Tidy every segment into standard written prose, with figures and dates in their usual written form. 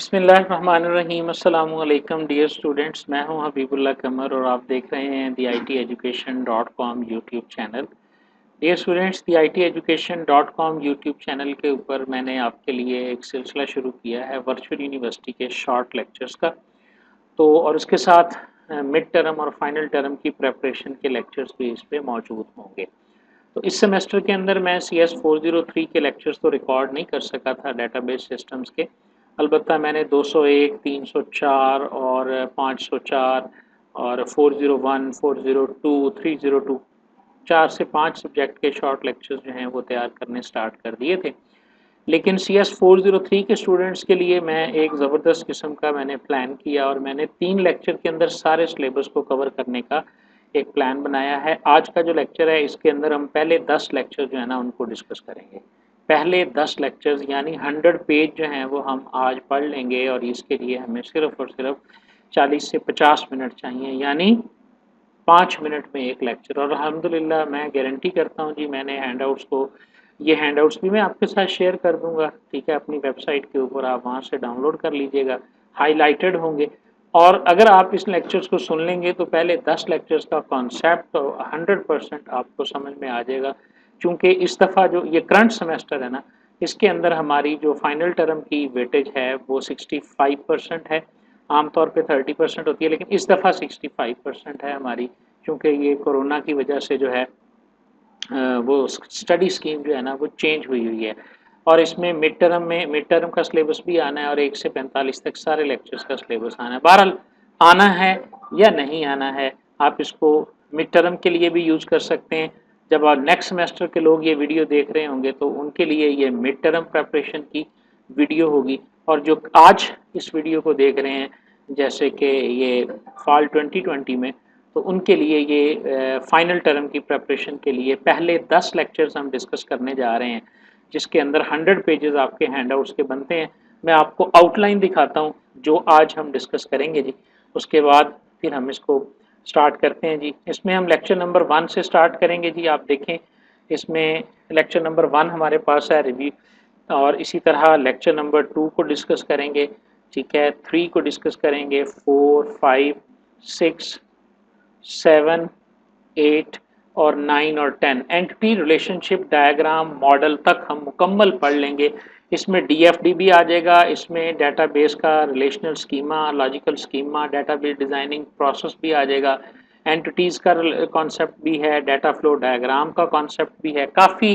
बिस्मिल्लाहिर्रहमानिर्रहीम अस्सलामु अलैकुम डियर स्टूडेंट्स। मैं हूं हबीबुल्लाह कमर और आप देख रहे हैं the ITeducation.com YouTube channel. Dear students, the ITeducation.com YouTube channel के ऊपर मैंने आपके लिए एक सिलसिला शुरू किया है वर्चुअल यूनिवर्सिटी के शॉर्ट लेक्चर्स का। तो और उसके साथ मिड टर्म और फाइनल टर्म की प्रेपरेशन के लेक्चर्स भी इस पे मौजूद होंगे। तो इस सेमेस्टर के अंदर मैं CS 403 के लेक्चर्स तो रिकॉर्ड नहीं कर सका था डेटाबेस सिस्टम्स के। अलबत्ता मैंने 201, 304 और 504 और 401, 402, 302 4 से 5 सब्जेक्ट के शॉर्ट लेक्चर्स जो हैं वो तैयार करने स्टार्ट कर दिए थे। लेकिन CS 403 के स्टूडेंट्स के लिए मैं एक ज़बरदस्त किस्म का मैंने प्लान किया और मैंने 3 लेक्चर के अंदर सारे सिलेबस को कवर करने का एक प्लान बनाया है। आज का जो लेक्चर है इसके अंदर हम पहले 10 लेक्चर जो है ना उनको डिस्कस करेंगे। पहले 10 लेक्चर्स यानी 100 पेज जो हैं वो हम आज पढ़ लेंगे और इसके लिए हमें सिर्फ और सिर्फ 40 से 50 मिनट चाहिए, यानी 5 मिनट में एक लेक्चर। और अल्हम्दुलिल्लाह मैं गारंटी करता हूँ जी, मैंने हैंडआउट्स को ये हैंडआउट्स भी मैं आपके साथ शेयर कर दूंगा, ठीक है, अपनी वेबसाइट के ऊपर आप वहाँ से डाउनलोड कर लीजिएगा, हाईलाइटेड होंगे। और अगर आप इस लेक्चर्स को सुन लेंगे तो पहले 10 लेक्चर्स का कॉन्सेप्ट तो 100% आपको समझ में आ जाएगा। चूँकि इस दफ़ा जो ये करंट सेमेस्टर है ना, इसके अंदर हमारी जो फाइनल टर्म की वेटेज है वो 65% है। आमतौर पे 30% होती है, लेकिन इस दफ़ा 65% है हमारी, क्योंकि ये कोरोना की वजह से जो है वो स्टडी स्कीम जो है ना वो चेंज हुई है। और इसमें मिड टर्म का सिलेबस भी आना है और 1 से 45 तक सारे लेक्चर्स का सिलेबस आना है। बहरहाल आना है या नहीं आना है, आप इसको मिड टर्म के लिए भी यूज़ कर सकते हैं। जब नेक्स्ट सेमेस्टर के लोग ये वीडियो देख रहे होंगे तो उनके लिए ये मिड टर्म प्रेपरेशन की वीडियो होगी। और जो आज इस वीडियो को देख रहे हैं, जैसे कि ये फॉल 2020 में, तो उनके लिए ये फाइनल टर्म की प्रेपरेशन के लिए पहले 10 लेक्चर्स हम डिस्कस करने जा रहे हैं, जिसके अंदर 100 पेजेस आपके हैंडआउट्स के बनते हैं। मैं आपको आउटलाइन दिखाता हूँ जो आज हम डिस्कस करेंगे जी, उसके बाद फिर हम इसको स्टार्ट करते हैं जी। इसमें हम लेक्चर नंबर 1 से स्टार्ट करेंगे जी। आप देखें इसमें लेक्चर नंबर 1 हमारे पास है रिव्यू, और इसी तरह लेक्चर नंबर 2 को डिस्कस करेंगे, ठीक है, 3 को डिस्कस करेंगे, 4, 5, 6, 7, 8 और 9 और 10 एंटिटी रिलेशनशिप डायग्राम मॉडल तक हम मुकम्मल पढ़ लेंगे। इसमें DFD भी आ जाएगा, इसमें डेटाबेस का relational schema, logical schema, database designing process भी आ जाएगा, एंटिटीज़ का कॉन्सेप्ट भी है, डाटा फ्लो डायग्राम का कॉन्सेप्ट भी है, काफ़ी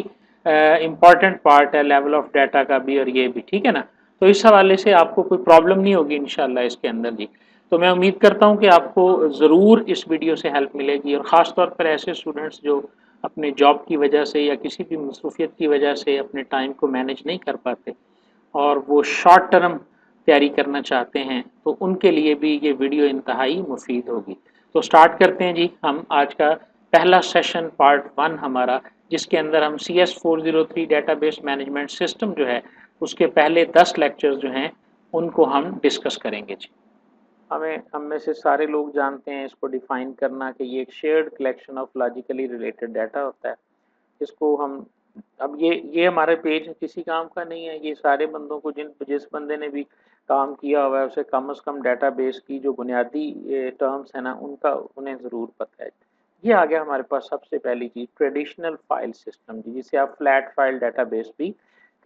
इम्पॉर्टेंट पार्ट है लेवल ऑफ डाटा का भी, और ये भी ठीक है ना। तो इस हवाले से आपको कोई प्रॉब्लम नहीं होगी इंशाल्लाह इसके अंदर जी। तो मैं उम्मीद करता हूँ कि आपको ज़रूर इस वीडियो से हेल्प मिलेगी, और ख़ास तौर पर ऐसे स्टूडेंट्स जो अपने जॉब की वजह से या किसी भी मसरूफियत की वजह से अपने टाइम को मैनेज नहीं कर पाते और वो शॉर्ट टर्म तैयारी करना चाहते हैं, तो उनके लिए भी ये वीडियो इंतहाई मुफीद होगी। तो स्टार्ट करते हैं जी हम आज का पहला सेशन पार्ट 1 हमारा, जिसके अंदर हम CS 403 डेटाबेस मैनेजमेंट सिस्टम जो है उसके पहले 10 लेक्चर्स जो हैं उनको हम डिस्कस करेंगे जी। हम में से सारे लोग जानते हैं इसको डिफाइन करना कि ये एक shared collection of logically related data होता है। इसको हम अब ये हमारे पेज किसी काम का नहीं है, ये सारे बंदों को जिस बंदे ने भी काम किया हुआ है उसे कम से कम डेटाबेस की जो बुनियादी टर्म्स है ना उनका उन्हें ज़रूर पता है। ये आ गया हमारे पास सबसे पहली चीज़, ट्रेडिशनल फाइल सिस्टम जी, जिसे आप फ्लैट फाइल डेटाबेस भी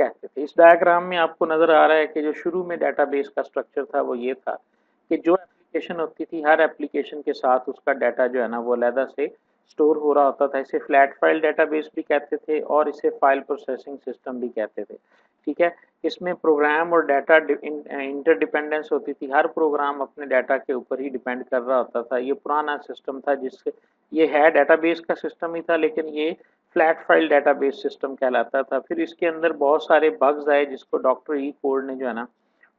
कहते थे। इस डायग्राम में आपको नज़र आ रहा है कि जो शुरू में डेटाबेस का स्ट्रक्चर था वो ये था कि जो एप्लीकेशन होती थी, हर एप्लीकेशन के साथ उसका डाटा जो है ना वो अलहदा से स्टोर हो रहा होता था। इसे फ्लैट फाइल डेटाबेस भी कहते थे और इसे फाइल प्रोसेसिंग सिस्टम भी कहते थे, ठीक है। इसमें प्रोग्राम और डाटा इंटरडिपेंडेंस होती थी, हर प्रोग्राम अपने डाटा के ऊपर ही डिपेंड कर रहा होता था। ये पुराना सिस्टम था, जिससे ये है डेटाबेस का सिस्टम ही था, लेकिन ये फ्लैट फाइल डेटाबेस सिस्टम कहलाता था। फिर इसके अंदर बहुत सारे बग्स आए जिसको डॉक्टर ई कोड ने जो है ना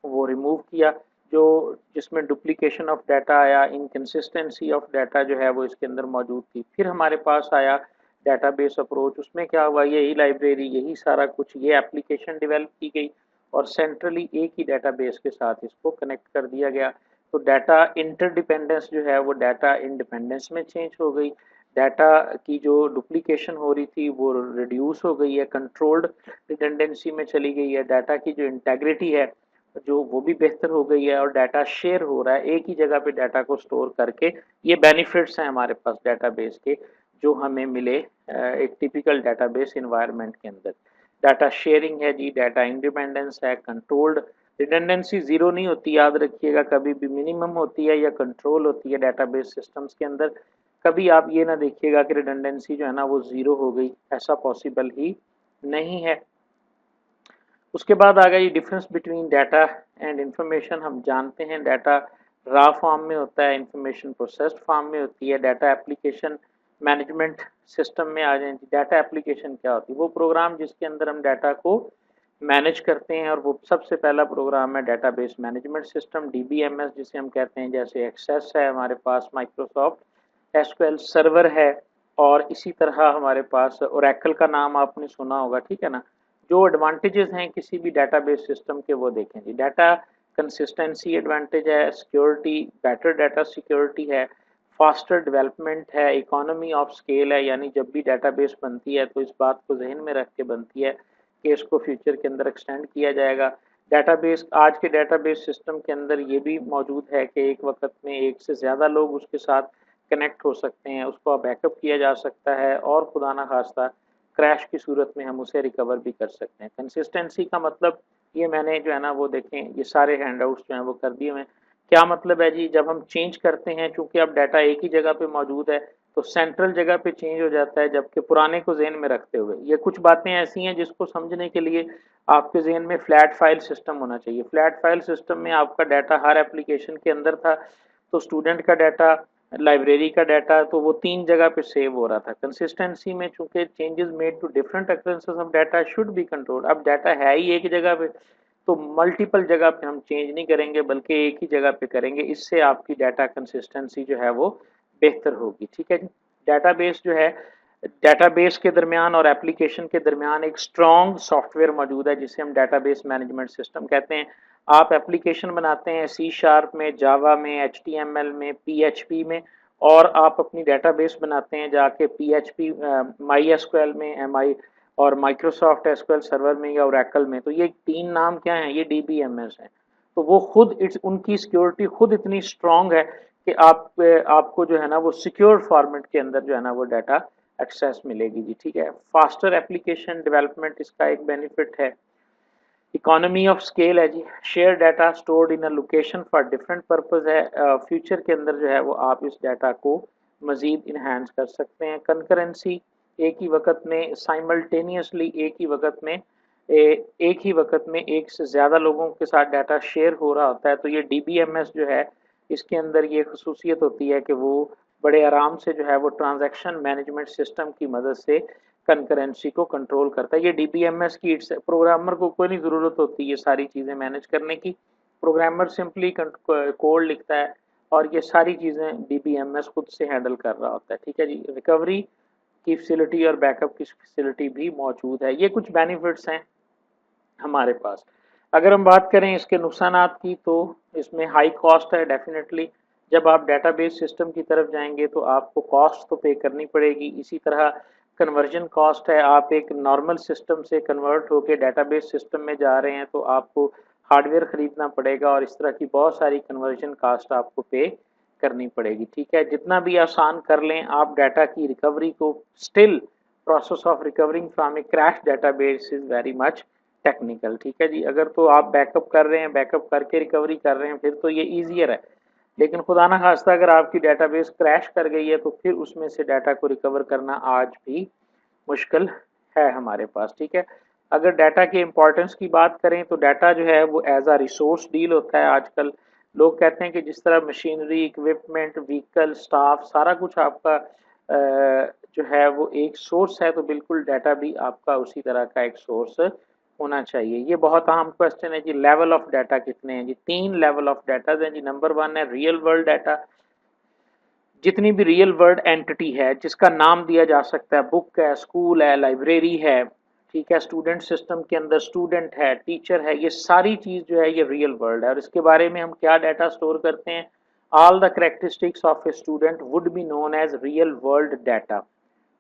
वो रिमूव किया, जो जिसमें डुप्लीकेशन ऑफ डाटा आया, इनकन्सिस्टेंसी ऑफ डाटा जो है वो इसके अंदर मौजूद थी। फिर हमारे पास आया डेटाबेस अप्रोच, उसमें क्या हुआ, यही लाइब्रेरी, यही सारा कुछ, ये एप्लीकेशन डेवलप की गई और सेंट्रली एक ही डेटाबेस के साथ इसको कनेक्ट कर दिया गया। तो डाटा इंटरडिपेंडेंस जो है वो डाटा इंडिपेंडेंस में चेंज हो गई, डाटा की जो डुप्लीकेशन हो रही थी वो रिड्यूस हो गई है, कंट्रोल्ड रिडंडेंसी में चली गई है, डाटा की जो इंटेग्रिटी है जो वो भी बेहतर हो गई है और डाटा शेयर हो रहा है, एक ही जगह पे डाटा को स्टोर करके। ये बेनिफिट्स हैं हमारे पास डाटाबेस के, जो हमें मिले एक टिपिकल डाटाबेस इन्वायरमेंट के अंदर। डाटा शेयरिंग है जी, डाटा इंडिपेंडेंस है, कंट्रोल्ड, रिडंडेंसी जीरो नहीं होती, याद रखिएगा, कभी भी मिनिमम होती है या कंट्रोल होती है डाटाबेस सिस्टम्स के अंदर। कभी आप ये ना देखिएगा कि रिडंडेंसी जो है ना वो जीरो हो गई, ऐसा पॉसिबल ही नहीं है। उसके बाद आ गई difference between data and information. हम जानते हैं डाटा रॉ फॉर्म में होता है, इंफॉर्मेशन प्रोसेस्ड फॉर्म में होती है। डाटा एप्लीकेशन मैनेजमेंट सिस्टम में आ जाए। डाटा एप्लीकेशन क्या होती है? वो प्रोग्राम जिसके अंदर हम डाटा को मैनेज करते हैं, और वो सबसे पहला प्रोग्राम है डाटाबेस मैनेजमेंट सिस्टम, डीबीएमएस जिसे हम कहते हैं। जैसे एक्सेस है हमारे पास, माइक्रोसॉफ्ट एसक्यूएल सर्वर है, और इसी तरह हमारे पास ओरेकल का नाम आपने सुना होगा, ठीक है ना। जो एडवांटेजेस हैं किसी भी डाटाबेस सिस्टम के वो देखें जी। डाटा कंसिस्टेंसी एडवांटेज है, सिक्योरिटी, बेटर डाटा सिक्योरिटी है, फास्टर डेवलपमेंट है, इकोनॉमी ऑफ स्केल है, यानी जब भी डाटाबेस बनती है तो इस बात को जहन में रख के बनती है कि इसको फ्यूचर के अंदर एक्सटेंड किया जाएगा। डाटाबेस, आज के डाटाबेस सिस्टम के अंदर ये भी मौजूद है कि एक वक्त में एक से ज़्यादा लोग उसके साथ कनेक्ट हो सकते हैं, उसको बैकअप किया जा सकता है, और खुदा ना खास्ता क्रैश की सूरत में हम उसे रिकवर भी कर सकते हैं। कंसिस्टेंसी का मतलब, ये मैंने जो है ना वो देखें, ये सारे हैंडआउट्स जो हैं वो कर दिए हैं। क्या मतलब है जी? जब हम चेंज करते हैं, चूंकि अब डाटा एक ही जगह पे मौजूद है, तो सेंट्रल जगह पे चेंज हो जाता है, जबकि पुराने को जेहन में रखते हुए। ये कुछ बातें ऐसी हैं जिसको समझने के लिए आपके जेहन में फ्लैट फाइल सिस्टम होना चाहिए। फ्लैट फाइल सिस्टम में आपका डाटा हर एप्लीकेशन के अंदर था, तो स्टूडेंट का डाटा, लाइब्रेरी का डाटा, तो वो तीन जगह पे सेव हो रहा था। कंसिस्टेंसी में चूंकि changes made to different occurrences of data should be controlled, अब डाटा है ही एक जगह पे, तो मल्टीपल जगह पे हम चेंज नहीं करेंगे बल्कि एक ही जगह पे करेंगे। इससे आपकी डाटा कंसिस्टेंसी जो है वो बेहतर होगी, ठीक है जी। डाटाबेस जो है, डाटाबेस के दरमियान और एप्लीकेशन के दरमियान एक स्ट्रॉन्ग सॉफ्टवेयर मौजूद है जिसे हम डाटाबेस मैनेजमेंट सिस्टम कहते हैं। आप एप्लीकेशन बनाते हैं सी शार्प में, जावा में, एच टी एम एल में, पी एच पी में, और आप अपनी डाटाबेस बनाते हैं जाके पी एच पी, माई एस क्यू एल में, एम आई, और माइक्रोसॉफ्ट एसक्यूएल सर्वर में या ओरेकल में। तो ये तीन नाम क्या हैं? ये डीबीएमएस हैं। तो वो खुद उनकी सिक्योरिटी खुद इतनी स्ट्रांग है कि आपको जो है ना वो सिक्योर फॉर्मेट के अंदर जो है ना वो डाटा एक्सेस मिलेगी जी, ठीक है। फास्टर एप्लीकेशन डेवलपमेंट इसका एक बेनिफिट है। इकोनॉमी ऑफ स्केल है जी, share data stored in a location for different purpose है। फ्यूचर के अंदर जो है वो आप इस डाटा को मजीद इन्हांस कर सकते हैं। कंकरेंसी, एक ही वक्त में साइमल्टेनियसली, एक ही वक्त में एक से ज़्यादा लोगों के साथ डाटा शेयर हो रहा होता है। तो ये डीबीएमएस जो है, इसके अंदर ये खसूसियत होती है कि वो बड़े आराम से जो है वो ट्रांजैक्शन मैनेजमेंट सिस्टम की मदद से कंकरेंसी को कंट्रोल करता है। ये डीबीएमएस की, प्रोग्रामर को कोई नहीं ज़रूरत होती ये सारी चीज़ें मैनेज करने की। प्रोग्रामर सिंपली कोड लिखता है और ये सारी चीज़ें डीबीएमएस खुद से हैंडल कर रहा होता है, ठीक है जी। रिकवरी की फैसिलिटी और बैकअप की फैसिलिटी भी मौजूद है। ये कुछ बेनिफिट्स हैं हमारे पास। अगर हम बात करें इसके नुकसानात की, तो इसमें हाई कॉस्ट है डेफिनेटली। जब आप डाटाबेस सिस्टम की तरफ जाएंगे तो आपको कॉस्ट तो पे करनी पड़ेगी। इसी तरह कन्वर्जन कॉस्ट है, आप एक नॉर्मल सिस्टम से कन्वर्ट होकर डाटाबेस सिस्टम में जा रहे हैं तो आपको हार्डवेयर खरीदना पड़ेगा, और इस तरह की बहुत सारी कन्वर्जन कॉस्ट आपको पे करनी पड़ेगी, ठीक है। जितना भी आसान कर लें आप डाटा की रिकवरी को, still process of recovering from A crash database is very much technical, ठीक है जी। अगर तो आप बैकअप कर रहे हैं, बैकअप करके रिकवरी कर रहे हैं, फिर तो ये ईजियर है। लेकिन खुदा ना खास्ता अगर आपकी डाटाबेस क्रैश कर गई है तो फिर उसमें से डाटा को रिकवर करना आज भी मुश्किल है हमारे पास, ठीक है। अगर डाटा के इम्पोर्टेंस की बात करें तो डाटा जो है वो एज अ रिसोर्स डील होता है आजकल। लोग कहते हैं कि जिस तरह मशीनरी, इक्विपमेंट, व्हीकल, स्टाफ, सारा कुछ आपका जो है वो एक सोर्स है, तो बिल्कुल डाटा भी आपका उसी तरह का एक सोर्स होना चाहिए। ये बहुत अहम क्वेश्चन है जी। लेवल ऑफ डाटा कितने हैं जी? तीन लेवल ऑफ डाटा हैं जी। नंबर वन है रियल वर्ल्ड डाटा। जितनी भी रियल वर्ल्ड एंटिटी है जिसका नाम दिया जा सकता है, बुक है, स्कूल है, लाइब्रेरी है, ठीक है, स्टूडेंट सिस्टम के अंदर स्टूडेंट है, टीचर है, ये सारी चीज़ जो है ये रियल वर्ल्ड है। और इसके बारे में हम क्या डाटा स्टोर करते हैं? All the characteristics of a student would be known as real world data,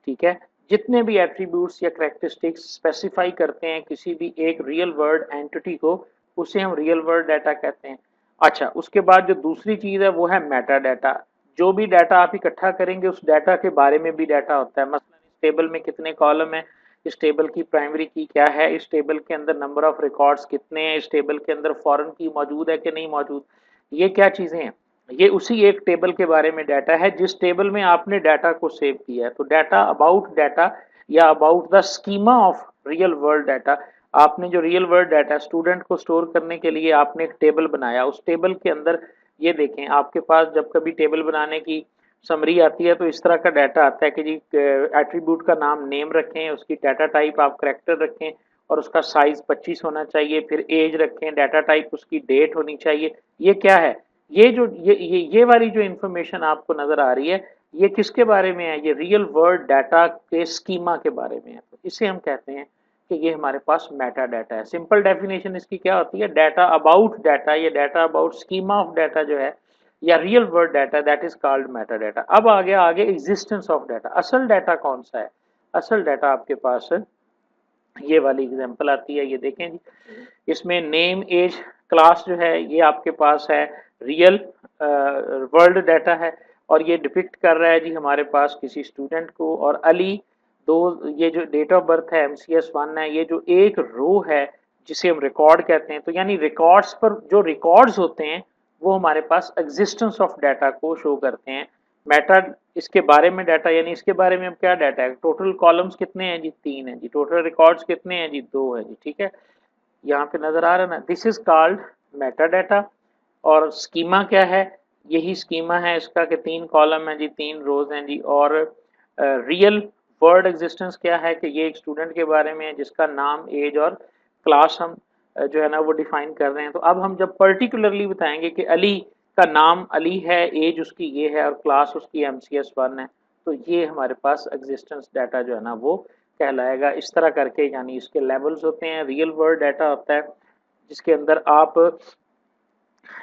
ठीक है। जितने भी एट्रीब्यूट्स या करेक्टरिस्टिक्स स्पेसिफाई करते हैं किसी भी एक रियल वर्ल्ड एंटिटी को, उसे हम रियल वर्ल्ड डाटा कहते हैं। अच्छा, उसके बाद जो दूसरी चीज है वो है मेटा डाटा। जो भी डाटा आप इकट्ठा करेंगे उस डाटा के बारे में भी डाटा होता है। मसलन इस टेबल में कितने कॉलम है, इस टेबल की प्राइमरी की क्या है, इस टेबल के अंदर नंबर ऑफ रिकॉर्ड्स कितने हैं, इस टेबल के अंदर फॉरेन की मौजूद है कि नहीं मौजूद। ये क्या चीजें हैं, ये उसी एक टेबल के बारे में डाटा है जिस टेबल में आपने डाटा को सेव किया है। तो डाटा या about the schema of real world data. आपने जो रियल वर्ल्ड डाटा स्टूडेंट को स्टोर करने के लिए आपने एक टेबल बनाया, उस टेबल के अंदर ये देखें आपके पास जब कभी टेबल बनाने की समरी आती है तो इस तरह का डाटा आता है कि जी एट्रीब्यूट का नाम नेम रखें, उसकी डाटा टाइप आप करेक्टर रखें और उसका साइज 25 होना चाहिए, फिर एज रखें, डाटा टाइप उसकी डेट होनी चाहिए। ये क्या है, ये जो ये वाली जो इंफॉर्मेशन आपको नजर आ रही है ये किसके बारे में है, ये रियल वर्ल्ड डाटा के स्कीमा के बारे में है। तो इसे हम कहते हैं कि ये हमारे पास मेटा डाटा है। सिंपल डेफिनेशन इसकी क्या होती है, डाटा या data about schema of data जो है या real world data that is called Meta data. अब आगे एग्जिस्टेंस ऑफ डाटा, असल डाटा कौन सा है। असल डाटा आपके पास ये वाली एग्जांपल आती है, ये देखें जी, इसमें नेम एज क्लास जो है ये आपके पास है रियल वर्ल्ड डाटा है और ये डिपिक्ट कर रहा है जी हमारे पास किसी स्टूडेंट को। और अली दो, ये जो डेट ऑफ बर्थ है MCS1 है, ये जो एक रो है जिसे हम रिकॉर्ड कहते हैं। तो यानी रिकॉर्ड्स पर जो रिकॉर्ड्स होते हैं वो हमारे पास एग्जिस्टेंस ऑफ डाटा को शो करते हैं। मेटा इसके बारे में डाटा, यानी इसके बारे में अब क्या डाटा है, टोटल कॉलम्स कितने हैं जी 3 है जी, टोटल रिकॉर्ड्स कितने हैं जी 2 है जी, ठीक है, यहाँ पे नजर आ रहा है ना, this is called Meta data. और स्कीमा क्या है, यही स्कीमा है इसका कि 3 कॉलम है जी, 3 रोज हैं जी। और रियल वर्ड एग्जिस्टेंस क्या है कि ये एक स्टूडेंट के बारे में है जिसका नाम एज और क्लास हम जो है ना वो डिफाइन कर रहे हैं। तो अब हम जब पर्टिकुलरली बताएंगे कि अली का नाम अली है, एज उसकी ये है और क्लास उसकी MCS1 है, तो ये हमारे पास एग्जिस्टेंस डाटा जो है ना वो कहलाएगा। इस तरह करके यानी इसके लेवल्स होते हैं। रियल वर्ल्ड डाटा होता है जिसके अंदर आप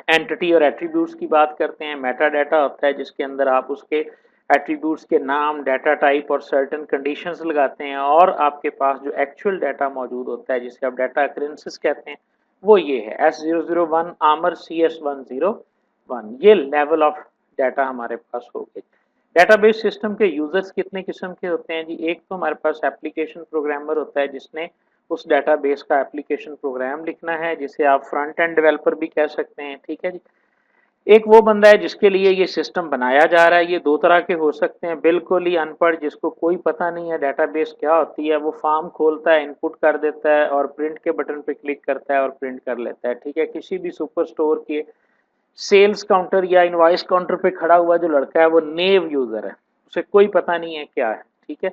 एंटिटी और एट्रीब्यूट्स की बात करते हैं। मेटा डाटा होता है जिसके अंदर आप उसके एट्रीब्यूट्स के नाम, डाटा टाइप और सर्टेन कंडीशंस लगाते हैं। और आपके पास जो एक्चुअल डाटा मौजूद होता है जिसे आप डाटा अक्रेंसेस कहते हैं वो ये है S001 आमर CS101। ये लेवल ऑफ डाटा हमारे पास हो गए। डेटाबेस सिस्टम के यूजर्स कितने किस्म के होते हैं जी, एक तो हमारे पास एप्लीकेशन प्रोग्रामर होता है जिसने उस डेटाबेस का एप्लीकेशन प्रोग्राम लिखना है, जिसे आप फ्रंट एंड डेवलपर भी कह सकते हैं, ठीक है जी। एक वो बंदा है जिसके लिए ये सिस्टम बनाया जा रहा है। ये दो तरह के हो सकते हैं, बिल्कुल ही अनपढ़ जिसको कोई पता नहीं है डेटाबेस क्या होती है, वो फॉर्म खोलता है, इनपुट कर देता है और प्रिंट के बटन पे क्लिक करता है और प्रिंट कर लेता है, ठीक है। किसी भी सुपर स्टोर के सेल्स काउंटर या इनवॉइस काउंटर पे खड़ा हुआ जो लड़का है वो नेव यूजर है, उसे कोई पता नहीं है क्या है, ठीक है।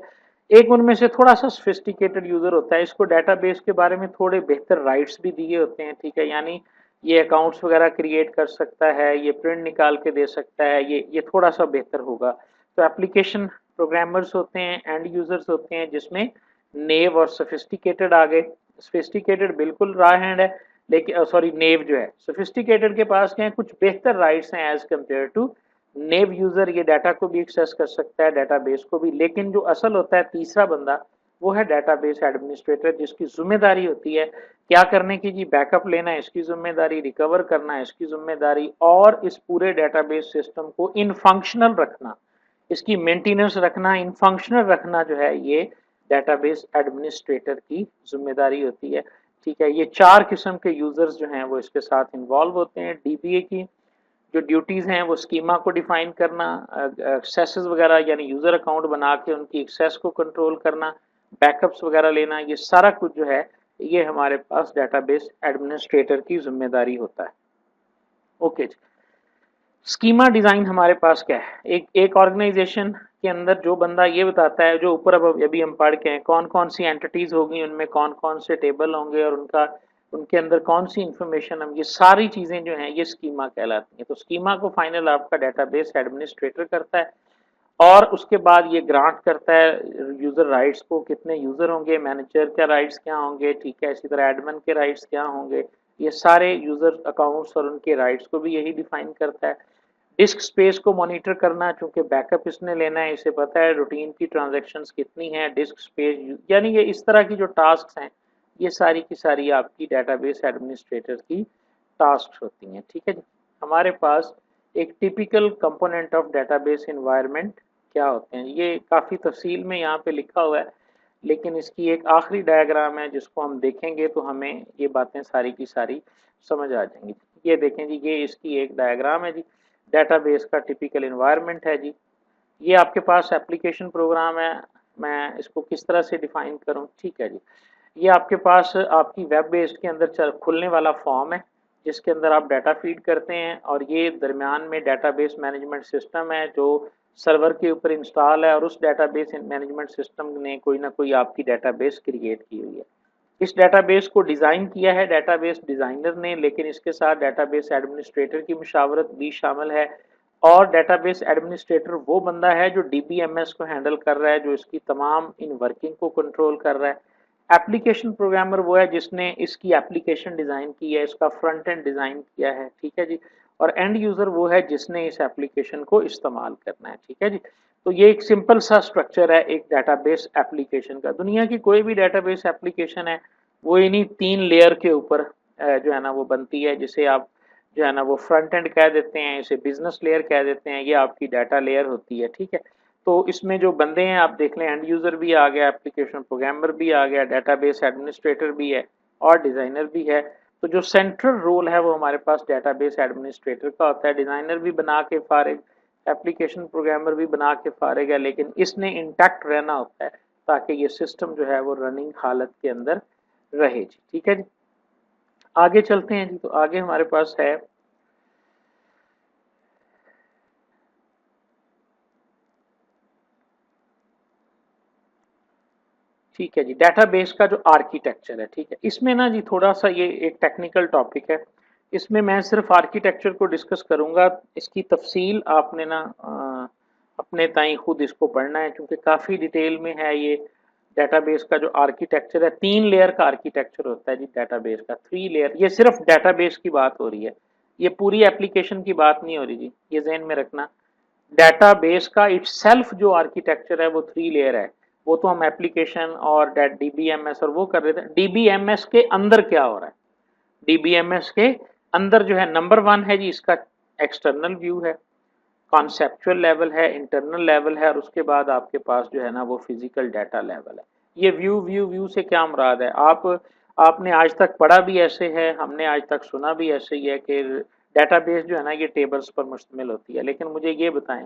एक उनमें से थोड़ा सा सोफिस्टिकेटेड यूजर होता है, इसको डेटाबेस के बारे में थोड़े बेहतर राइट्स भी दिए होते हैं, ठीक है। यानी ये अकाउंट्स वगैरह क्रिएट कर सकता है, ये प्रिंट निकाल के दे सकता है, ये थोड़ा सा बेहतर होगा। तो एप्लीकेशन प्रोग्रामर्स होते हैं, एंड यूजर्स होते हैं जिसमें नेव और सोफिस्टिकेटेड आ गए। सोफिस्टिकेटेड बिल्कुल रॉ हैंड है, लेकिन सॉरी नेव जो है, सोफिस्टिकेटेड के पास क्या है, कुछ बेहतर राइट्स हैं as compare to naive user. ये डाटा को भी एक्सेस कर सकता है, डाटाबेस को भी। लेकिन जो असल होता है तीसरा बंदा वो है डेटाबेस एडमिनिस्ट्रेटर, जिसकी जिम्मेदारी होती है क्या करने की जी, बैकअप लेना है इसकी जिम्मेदारी, रिकवर करना है इसकी जिम्मेदारी, और इस पूरे डेटाबेस सिस्टम को इन फंक्शनल रखना, इसकी मेंटेनेंस रखना, इन फंक्शनल रखना जो है ये डेटाबेस एडमिनिस्ट्रेटर की जिम्मेदारी होती है, ठीक है। ये 4 किस्म के यूजर्स जो हैं वो इसके साथ इन्वॉल्व होते हैं। DBA की जो ड्यूटीज हैं वो स्कीमा को डिफाइन करना, एक्सेसेस वगैरह यानी यूजर अकाउंट बना के उनकी एक्सेस को कंट्रोल करना, बैकअप्स वगैरह लेना, ये सारा कुछ जो है ये हमारे पास डेटाबेस एडमिनिस्ट्रेटर की जिम्मेदारी होता है। ओके, स्कीमा डिजाइन हमारे पास क्या है, एक ऑर्गेनाइजेशन के अंदर जो बंदा ये बताता है, जो ऊपर अब अभी हम पढ़ के हैं, कौन कौन सी एंटिटीज होगी, उनमें कौन कौन से टेबल होंगे और उनका उनके अंदर कौन सी इंफॉर्मेशन हम, ये सारी चीजें जो हैं ये स्कीमा कहलाती हैं। तो स्कीमा को फाइनल आपका डेटाबेस एडमिनिस्ट्रेटर करता है और उसके बाद ये ग्रांट करता है यूजर राइट्स को, कितने यूजर होंगे, मैनेजर के राइट्स क्या होंगे, ठीक है, इसी तरह एडमिन के राइट्स क्या होंगे, ये सारे यूजर अकाउंट्स और उनके राइट्स को भी यही डिफाइन करता है। डिस्क स्पेस को मॉनिटर करना, चूंकि बैकअप इसने लेना है, इसे पता है रूटीन की ट्रांजैक्शंस कितनी हैं, डिस्क स्पेस, यानी ये इस तरह की जो टास्क हैं ये सारी की सारी आपकी डेटाबेस एडमिनिस्ट्रेटर की टास्क होती हैं। ठीक है जी। हमारे पास एक typical component of database environment क्या होते हैं, ये काफ़ी तफसील में यहाँ पे लिखा हुआ है, लेकिन इसकी एक आखिरी डायग्राम है जिसको हम देखेंगे तो हमें ये बातें सारी की सारी समझ आ जाएंगी। ये देखें जी, ये इसकी एक डायग्राम है जी, डेटाबेस का टिपिकल एनवायरनमेंट है जी। ये आपके पास एप्लीकेशन प्रोग्राम है, मैं इसको किस तरह से डिफाइन करूं, ठीक है जी। ये आपके पास आपकी वेब बेस्ड के अंदर खुलने वाला फॉर्म है जिसके अंदर आप डाटा फीड करते हैं, और ये दरमियान में डेटाबेस मैनेजमेंट सिस्टम है जो सर्वर के ऊपर इंस्टॉल है, और उस डेटाबेस मैनेजमेंट सिस्टम ने कोई ना कोई आपकी डेटाबेस क्रिएट की हुई है। इस डेटाबेस को डिज़ाइन किया है डेटाबेस डिज़ाइनर ने, लेकिन इसके साथ डेटाबेस एडमिनिस्ट्रेटर की मुशावरत भी शामिल है। और डेटाबेस एडमिनिस्ट्रेटर वो बंदा है जो डीबीएमएस को हैंडल कर रहा है, जो इसकी तमाम इन वर्किंग को कंट्रोल कर रहा है। एप्लीकेशन प्रोग्रामर वो है जिसने इसकी एप्लीकेशन डिज़ाइन की है, इसका फ्रंट एंड डिज़ाइन किया है, ठीक है जी। और एंड यूज़र वो है जिसने इस एप्लीकेशन को इस्तेमाल करना है, ठीक है जी। तो ये एक सिंपल सा स्ट्रक्चर है एक डेटाबेस एप्लीकेशन का। दुनिया की कोई भी डेटाबेस एप्लीकेशन है वो इन्हीं 3 लेयर के ऊपर जो है ना वो बनती है, जिसे आप जो है ना वो फ्रंट एंड कह देते हैं, इसे बिजनेस लेयर कह देते हैं, ये आपकी डाटा लेयर होती है, ठीक है। तो इसमें जो बंदे हैं आप देख लें, एंड यूज़र भी आ गया, एप्लीकेशन प्रोग्रामर भी आ गया, डेटाबेस एडमिनिस्ट्रेटर भी है और डिज़ाइनर भी है। तो जो सेंट्रल रोल है वो हमारे पास डेटाबेस एडमिनिस्ट्रेटर का होता है। डिज़ाइनर भी बना के फारिग, एप्लीकेशन प्रोग्रामर भी बना के फारिग है, लेकिन इसने इंटैक्ट रहना होता है ताकि ये सिस्टम जो है वो रनिंग हालत के अंदर रहे जी, ठीक है जी। आगे चलते हैं जी। तो आगे हमारे पास है ठीक है जी, डेटाबेस का जो आर्किटेक्चर है, ठीक है। इसमें ना जी थोड़ा सा ये एक टेक्निकल टॉपिक है, इसमें मैं सिर्फ आर्किटेक्चर को डिस्कस करूंगा। इसकी तफसील आपने ना अपने ताई खुद इसको पढ़ना है, क्योंकि काफ़ी डिटेल में है ये। डेटाबेस का जो आर्किटेक्चर है, 3 लेयर का आर्किटेक्चर होता है जी डेटाबेस का, 3 लेयर। ये सिर्फ डेटाबेस की बात हो रही है, ये पूरी एप्लीकेशन की बात नहीं हो रही जी, ये जहन में रखना। डेटाबेस का इटसेल्फ जो आर्किटेक्चर है वो 3 लेयर है। वो तो हम एप्लीकेशन और डीबीएमएस और वो कर रहे थे। डीबीएमएस के अंदर क्या हो रहा है, डीबीएमएस के अंदर जो है नंबर 1 है जी इसका एक्सटर्नल व्यू है, कॉन्सेप्चुअल लेवल है, इंटरनल लेवल है, और उसके बाद आपके पास जो है ना वो फिजिकल डाटा लेवल है। ये व्यू से क्या मुराद है, आपने आज तक पढ़ा भी ऐसे है, हमने आज तक सुना भी ऐसे ही है कि डेटाबेस जो है ना ये टेबल्स पर मुश्तमिल होती है। लेकिन मुझे ये बताएं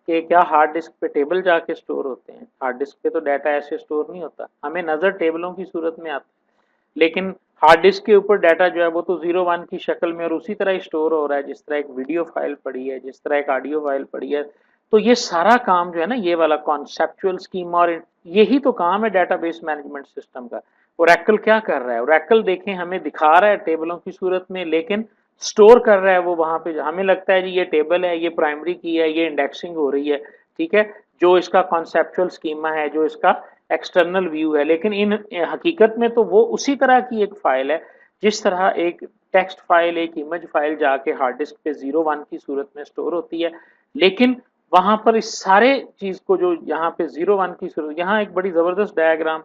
कि क्या हार्ड डिस्क पे टेबल जाके स्टोर होते हैं? हार्ड डिस्क पे तो डाटा ऐसे स्टोर नहीं होता, हमें नज़र टेबलों की सूरत में आता है, लेकिन हार्ड डिस्क के ऊपर डाटा जो है वो तो 0 1 की शक्ल में और उसी तरह स्टोर हो रहा है, जिस तरह एक वीडियो फाइल पड़ी है, जिस तरह एक ऑडियो फाइल पड़ी है। तो ये सारा काम जो है ना, ये वाला कॉन्सेप्चुअल स्कीम, और यही तो काम है डेटाबेस मैनेजमेंट सिस्टम का। ओरेकल क्या कर रहा है, ओरेकल देखें हमें दिखा रहा है टेबलों की सूरत में, लेकिन स्टोर कर रहा है वो वहां पे। हमें लगता है जी ये टेबल है, ये प्राइमरी की है, ये इंडेक्सिंग हो रही है, ठीक है, जो इसका कॉन्सेप्चुअल स्कीमा है, जो इसका एक्सटर्नल व्यू है। लेकिन इन हकीकत में तो वो उसी तरह की एक फाइल है जिस तरह एक टेक्स्ट फाइल, एक इमेज फाइल जाके हार्ड डिस्क पे 0 1 की सूरत में स्टोर होती है। लेकिन वहां पर इस सारे चीज को जो यहाँ पे 0 1 की सूरत, यहाँ एक बड़ी जबरदस्त डायग्राम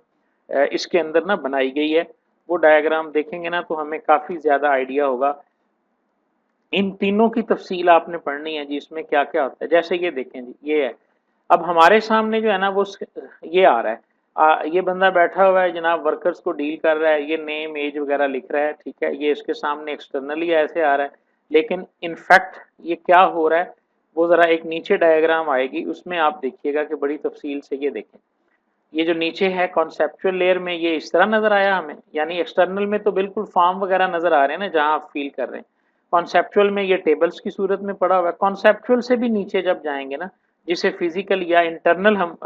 इसके अंदर ना बनाई गई है। वो डायग्राम देखेंगे ना तो हमें काफी ज्यादा आइडिया होगा। इन तीनों की तफसील आपने पढ़नी है जी, इसमें क्या क्या होता है। जैसे ये देखें जी, ये है, अब हमारे सामने जो है ना वो ये आ रहा है, ये बंदा बैठा हुआ है जनाब, वर्कर्स को डील कर रहा है, ये नेम एज वगैरह लिख रहा है, ठीक है, ये इसके सामने एक्सटर्नली ऐसे आ रहा है। लेकिन इनफैक्ट ये क्या हो रहा है, वो ज़रा एक नीचे डायग्राम आएगी उसमें आप देखिएगा कि बड़ी तफसील से ये देखें। ये जो नीचे है कॉन्सेप्चुअल लेयर में, ये इस तरह नजर आया हमें, यानी एक्सटर्नल में तो बिल्कुल फॉर्म वगैरह नजर आ रहे हैं ना जहां आप फील कर रहे हैं। कॉन्सेप्चुअल में ये टेबल्स की सूरत में पड़ा हुआ है। कॉन्सेप्चुअल से भी नीचे जब जाएंगे ना, जिसे फिजिकल या इंटरनल हम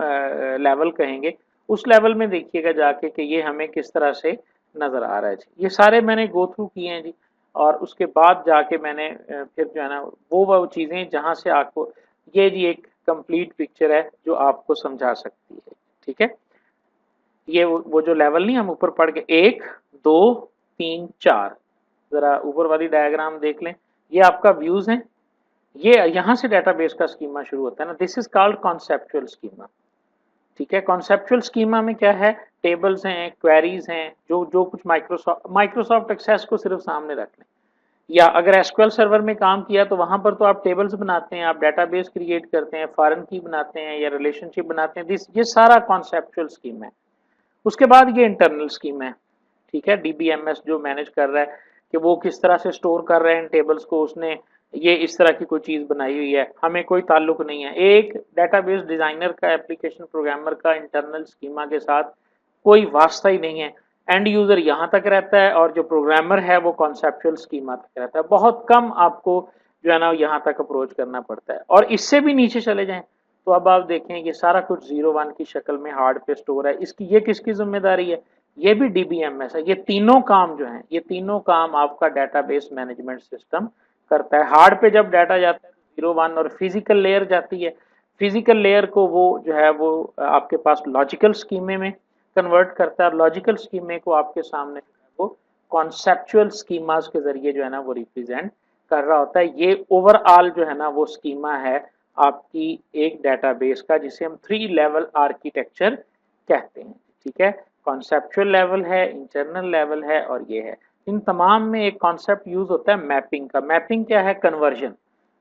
लेवल कहेंगे, उस लेवल में देखिएगा जाके कि ये हमें किस तरह से नजर आ रहा है जी। ये सारे मैंने गो थ्रू किए हैं जी, और उसके बाद जाके मैंने फिर जो है ना वो चीज़ें जहाँ से आपको ये जी एक कंप्लीट पिक्चर है जो आपको समझा सकती है, ठीक है। ये वो जो लेवल नहीं हम ऊपर पढ़ के 1 2 3 4, जरा ऊपर वाली डायग्राम देख लें, ये आपका व्यूज है। ये यहाँ से डेटाबेस का स्कीमा शुरू होता है ना, this is called conceptual schema, ठीक है। कॉन्सेप्चुअल स्कीमा में क्या है, टेबल्स हैं, क्वेरीज हैं, जो जो कुछ माइक्रोसॉफ्ट एक्सेस को सिर्फ सामने रख लें, या अगर एसक्यूएल सर्वर में काम किया तो वहां पर तो आप टेबल्स बनाते हैं, आप डेटाबेस क्रिएट करते हैं, फॉरेन की बनाते हैं या रिलेशनशिप बनाते हैं, दिस ये सारा कॉन्सेप्चुअल स्कीम है। उसके बाद ये इंटरनल स्कीम है, ठीक है। डीबीएमएस जो मैनेज कर रहा है कि वो किस तरह से स्टोर कर रहे हैं टेबल्स को, उसने ये इस तरह की कोई चीज बनाई हुई है, हमें कोई ताल्लुक नहीं है। एक डेटाबेस डिजाइनर का, एप्लीकेशन प्रोग्रामर का इंटरनल स्कीमा के साथ कोई वास्ता ही नहीं है। एंड यूजर यहाँ तक रहता है और जो प्रोग्रामर है वो कॉन्सेप्चुअल स्कीमा तक रहता है। बहुत कम आपको जो है ना यहाँ तक अप्रोच करना पड़ता है। और इससे भी नीचे चले जाएं तो अब आप देखें ये सारा कुछ 0 1 की शक्ल में हार्ड पे स्टोर है। इसकी ये किसकी जिम्मेदारी है, ये भी डीबीएमएस है। ये तीनों काम जो है, ये तीनों काम आपका डेटाबेस मैनेजमेंट सिस्टम करता है। हार्ड पे जब डाटा जाता है तो 0 1 और फिजिकल लेयर जाती है। फिजिकल लेयर को वो जो है वो आपके पास लॉजिकल स्कीमे में कन्वर्ट करता है, और लॉजिकल स्कीमे को आपके सामने वो कॉन्सेप्चुअल स्कीमास के जरिए जो है ना वो रिप्रेजेंट कर रहा होता है। ये ओवरऑल जो है ना वो स्कीमा है आपकी एक डेटाबेस का, जिसे हम 3 लेवल आर्किटेक्चर कहते हैं, ठीक है। कॉन्सेप्चुअल लेवल है, इंटरनल लेवल है और ये है। इन तमाम में एक कॉन्सेप्ट यूज होता है मैपिंग का। मैपिंग क्या है, कन्वर्जन।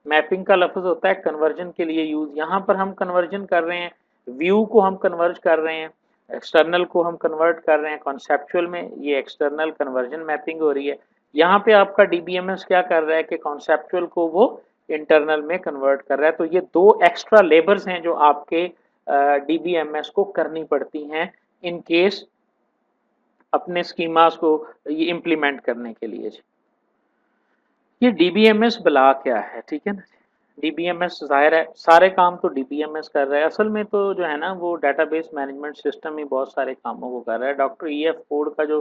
मैपिंग का लफ्ज होता है कन्वर्जन के लिए यूज। यहाँ पर हम कन्वर्जन कर रहे हैं, व्यू को हम कन्वर्ज कर रहे हैं, एक्सटर्नल को हम कन्वर्ट कर रहे हैं। कॉन्सेप्चुअल में ये एक्सटर्नल कन्वर्जन मैपिंग हो रही है। यहाँ पे आपका डीबीएमएस क्या कर रहा है कि कॉन्सेप्चुअल को वो इंटरनल में कन्वर्ट कर रहा है। तो ये दो एक्स्ट्रा लेबर्स हैं जो आपके डीबीएमएस को करनी पड़ती हैं इन केस अपने स्कीमास को ये इम्प्लीमेंट करने के लिए। ये डीबीएमएस बला क्या है, ठीक है ना। डीबीएमएस जाहिर है सारे काम तो डीबीएमएस कर रहा है, असल में तो जो है ना वो डेटाबेस मैनेजमेंट सिस्टम ही बहुत सारे कामों को कर रहा है। डॉक्टर ईएफ कोड का जो